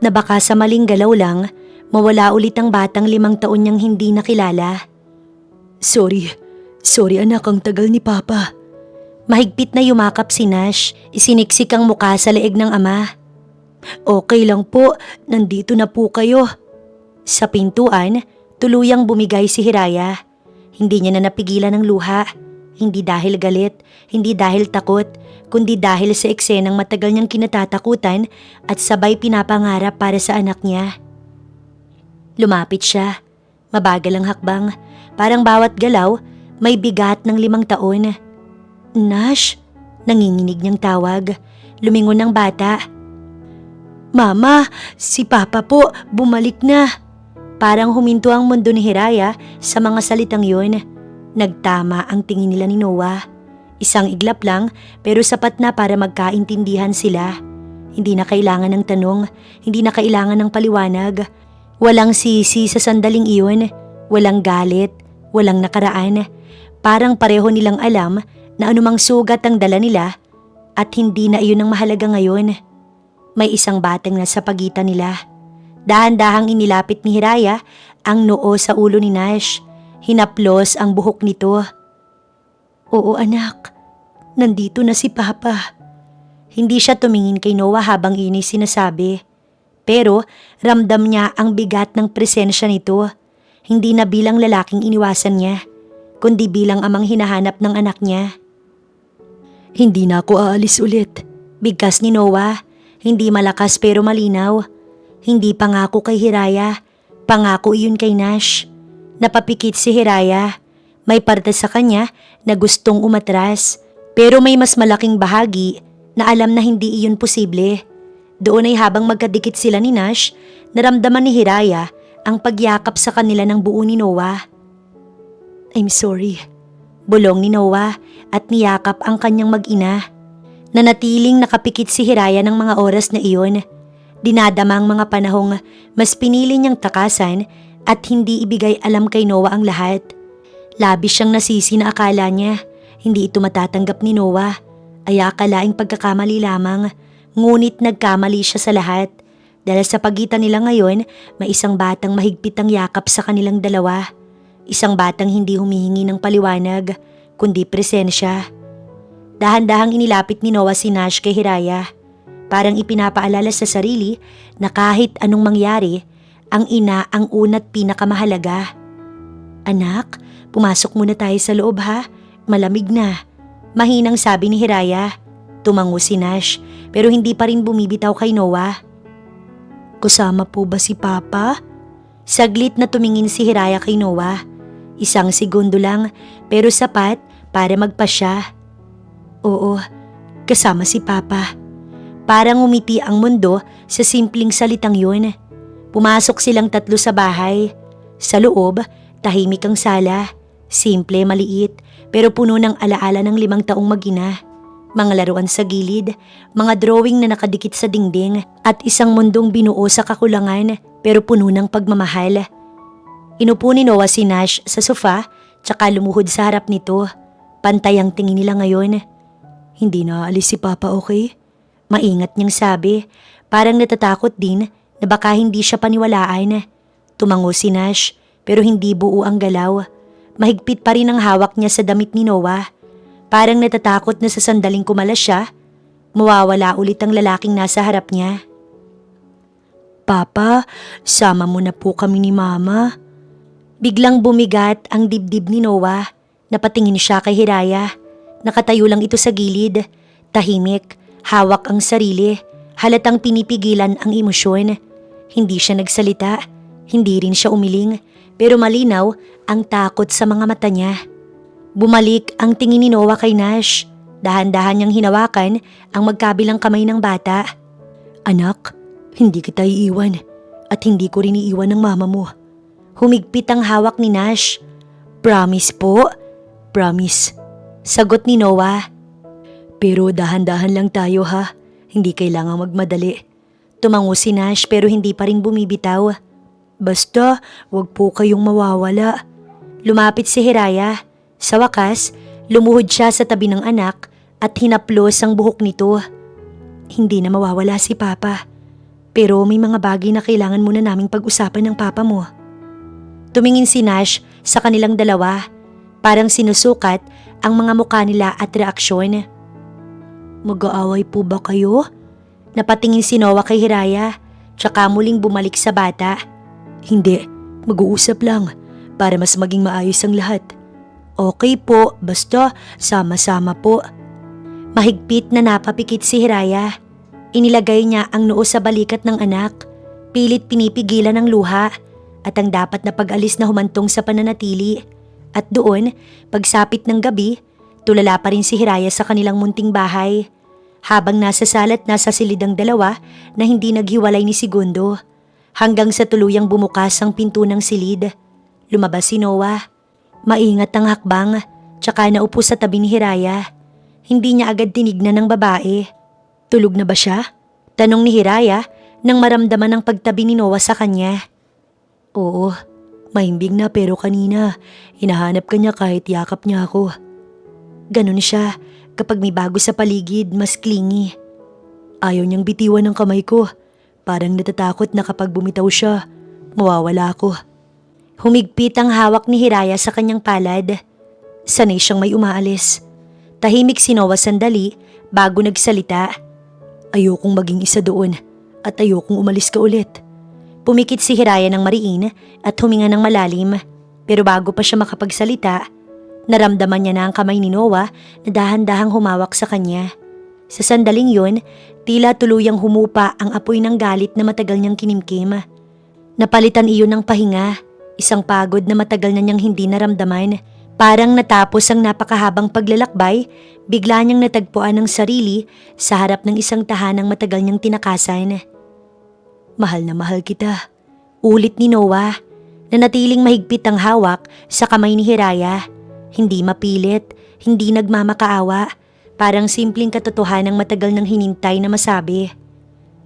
na baka sa maling galaw lang, mawala ulit ang batang 5 taon niyang hindi nakilala. Sorry anak, ang tagal ni Papa." Mahigpit na yumakap si Nash. Isiniksik ang muka sa leeg ng ama. "Okay lang po, nandito na po kayo." Sa pintuan, tuluyang bumigay si Hiraya. Hindi niya na napigilan ang luha. Hindi dahil galit, hindi dahil takot, kundi dahil sa eksenang matagal niyang kinatatakutan at sabay pinapangarap para sa anak niya. Lumapit siya. Mabagal ang hakbang. Parang bawat galaw may bigat ng 5 taon. "Nash?" Nanginginig niyang tawag. Lumingon ng bata. "Mama, si Papa po, bumalik na." Parang huminto ang mundo ni Hiraya sa mga salitang yun. Nagtama ang tingin nila ni Noah. Isang iglap lang pero sapat na para magkaintindihan sila. Hindi na kailangan ng tanong, hindi na kailangan ng paliwanag. Walang sisi sa sandaling iyon, walang galit, walang nakaraan. Parang pareho nilang alam na anumang sugat ang dala nila at hindi na iyon ang mahalaga ngayon. May isang batang nasa pagitan nila. Dahan-dahang inilapit ni Hiraya ang noo sa ulo ni Nash. Hinaplos ang buhok nito. "Oo anak, nandito na si Papa." Hindi siya tumingin kay Noah habang iyon ay sinasabi. Pero ramdam niya ang bigat ng presensya nito. Hindi na bilang lalaking iniwasan niya, kundi bilang amang hinahanap ng anak niya. "Hindi na ako aalis ulit." Bigkas ni Noah, hindi malakas pero malinaw. Hindi pangako kay Hiraya, Pangako iyon kay Nash. Napapikit si Hiraya. May parte sa kanya na gustong umatras, pero may mas malaking bahagi na alam na hindi iyon posible. Doon ay habang magkadikit sila ni Nash, naramdaman ni Hiraya ang pagyakap sa kanila ng buo ni Noah. "I'm sorry," bulong ni Noah at niyakap ang kanyang mag-ina. Nanatiling nakapikit si Hiraya ng mga oras na iyon. Dinadama ang mga panahong mas pinili niyang takasan at hindi ibigay alam kay Noah ang lahat. Labis siyang nasisi na akala niya hindi ito matatanggap ni Noah, ay akalaing pagkakamali lamang, ngunit nagkamali siya sa lahat. Dahil sa pagitan nila ngayon, may isang batang mahigpit ang yakap sa kanilang dalawa. Isang batang hindi humihingi ng paliwanag, kundi presensya. Dahan-dahang inilapit ni Noah si Nash kay Hiraya. Parang ipinapaalala sa sarili na kahit anong mangyari, ang ina ang una't pinakamahalaga. "Anak, pumasok muna tayo sa loob ha, malamig na," mahinang sabi ni Hiraya. Tumango si Nash pero hindi pa rin bumibitaw kay Noah. "Kasama po ba si Papa?" Saglit na tumingin si Hiraya kay Noah. Isang segundo lang pero sapat para magpasya. "Oo, kasama si Papa." Parang umiti ang mundo sa simpleng salitang yun. Pumasok silang tatlo sa bahay. Sa loob, tahimik ang sala. Simple, maliit, pero puno ng alaala ng 5 taong mag-ina. Mga laruan sa gilid, mga drawing na nakadikit sa dingding, at isang mundong binuo sa kakulangan pero puno ng pagmamahal. Inupo ni Noah si Nash sa sofa, tsaka lumuhod sa harap nito. Pantay ang tingin nila ngayon. "Hindi na aalis si Papa, okay?" Maingat niyang sabi, parang natatakot din na baka hindi siya paniwalaan. Tumango si Nash pero hindi buo ang galaw. Mahigpit pa rin ang hawak niya sa damit ni Noah. Parang natatakot na sa sandaling kumalas siya, mawawala ulit ang lalaking nasa harap niya. "Papa, sama mo na po kami ni Mama." Biglang bumigat ang dibdib ni Noah. Napatingin siya kay Hiraya. Nakatayo lang ito sa gilid. Tahimik, hawak ang sarili. Halatang pinipigilan ang emosyon. Hindi siya nagsalita. Hindi rin siya umiling. Pero malinaw ang takot sa mga mata niya. Bumalik ang tingin ni Noah kay Nash. Dahan-dahan niyang hinawakan ang magkabilang kamay ng bata. "Anak, hindi kita iiwan at hindi ko rin iiwan ng mama mo." Humigpit ang hawak ni Nash. "Promise po?" "Promise," sagot ni Noah. "Pero dahan-dahan lang tayo ha, hindi kailangang magmadali." Tumango si Nash pero hindi pa rin bumibitaw. "Basta, wag po kayong mawawala." Lumapit si Hiraya. Sa wakas, lumuhod siya sa tabi ng anak at hinaplos ang buhok nito. "Hindi na mawawala si Papa. Pero may mga bagay na kailangan muna naming pag-usapan ng Papa mo." Tumingin si Nash sa kanilang dalawa. Parang sinusukat ang mga mukha nila at reaksyon. "Mag-aaway po ba kayo?" Napatingin si Noah kay Hiraya, tsaka muling bumalik sa bata. "Hindi, mag-uusap lang para mas maging maayos ang lahat." "Okay po, basta sama-sama po." Mahigpit na napapikit si Hiraya. Inilagay niya ang noo sa balikat ng anak. Pilit pinipigilan ang luha at ang dapat na pag-alis na humantong sa pananatili. At doon, pagsapit ng gabi, tulala pa rin si Hiraya sa kanilang munting bahay. Habang nasa salat nasa silid ang dalawa na hindi naghiwalay ni Segundo. Hanggang sa tuluyang bumukas ang pinto ng silid. Lumabas si Noah. Maingat ang hakbang, tsaka naupo sa tabi ni Hiraya. Hindi niya agad tinignan ng babae. "Tulog na ba siya?" Tanong ni Hiraya nang maramdaman ang pagtabi ni Noah sa kanya. "Oo, mahimbing na pero kanina, hinahanap ka niya kahit yakap niya ako." Ganon siya, kapag may bago sa paligid, mas clingy. Ayaw niyang bitiwan ng kamay ko. Parang natatakot na kapag bumitaw siya, mawawala ako. Humigpit ang hawak ni Hiraya sa kanyang palad. Sanay siyang may umaalis. Tahimik si Noah sandali bago nagsalita. "Ayokong maging isa doon at ayokong umalis ka ulit." Pumikit si Hiraya ng mariin at huminga ng malalim. Pero bago pa siya makapagsalita, naramdaman niya na ang kamay ni Noah na dahan-dahang humawak sa kanya. Sa sandaling yun, tila tuluyang humupa ang apoy ng galit na matagal niyang kinimkim. Napalitan iyon ng pahinga, isang pagod na matagal na niyang hindi naramdaman. Parang natapos ang napakahabang paglalakbay, bigla niyang natagpuan ang sarili sa harap ng isang tahanang matagal niyang tinakasan. Mahal na mahal kita, ulit ni Noah, na natiling mahigpit ang hawak sa kamay ni Hiraya. Hindi mapilit, hindi nagmamakaawa, parang simpleng katotohanang matagal nang hinintay na masabi.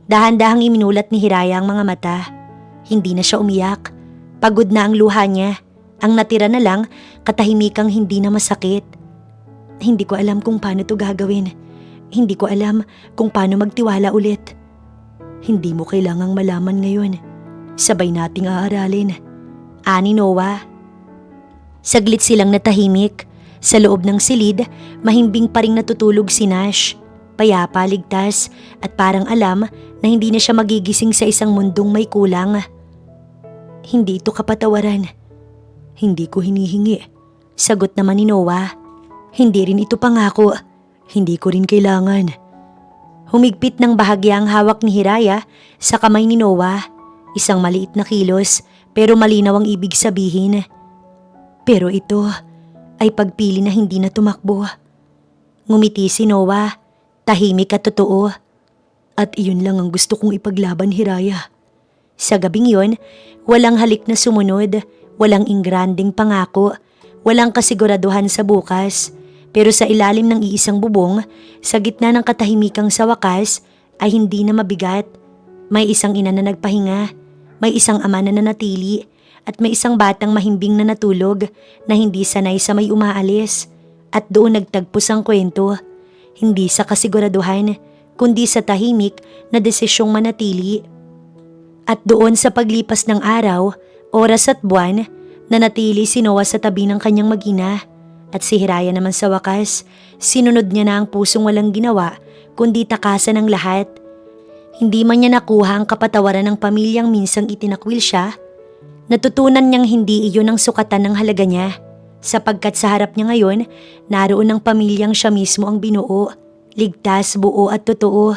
Dahan-dahang iminulat ni Hiraya ang mga mata. Hindi na siya umiyak, pagod na ang luha niya. Ang natira na lang, katahimikang hindi na masakit. Hindi ko alam kung paano to gagawin. Hindi ko alam kung paano magtiwala ulit. Hindi mo kailangang malaman ngayon. Sabay nating aaralin. Ani Noah. Saglit silang natahimik. Sa loob ng silid, mahimbing pa ring natutulog si Nash. Payapa, ligtas, at parang alam na hindi na siya magigising sa isang mundong may kulang. Hindi ito kapatawaran. Hindi ko hinihingi. Sagot naman ni Noah. Hindi rin ito pangako. Hindi ko rin kailangan. Humigpit ng bahagya ang hawak ni Hiraya sa kamay ni Noah. Isang maliit na kilos pero malinaw ang ibig sabihin. Pero ito ay pagpili na hindi na tumakbo. Ngumiti si Noah, tahimik at totoo. At iyon lang ang gusto kong ipaglaban, Hiraya. Sa gabing yon, walang halik na sumunod. Walang ingranding pangako, walang kasiguraduhan sa bukas. Pero sa ilalim ng iisang bubong, sa gitna ng katahimikang sa wakas, ay hindi na mabigat. May isang ina na nagpahinga, may isang ama na nanatili, at may isang batang mahimbing na natulog na hindi sanay sa may umaalis. At doon nagtagpos ang kwento, hindi sa kasiguraduhan, kundi sa tahimik na desisyong manatili. At doon sa paglipas ng araw, oras at buwan, nanatili si Noah sa tabi ng kanyang mag-ina at si Hiraya naman sa wakas, sinunod niya na ang pusong walang ginawa kundi takasan ng lahat. Hindi man niya nakuha ang kapatawaran ng pamilyang minsang itinakwil siya, natutunan niyang hindi iyon ang sukatan ng halaga niya sapagkat sa harap niya ngayon, naroon ang pamilyang siya mismo ang binuo, ligtas, buo at totoo.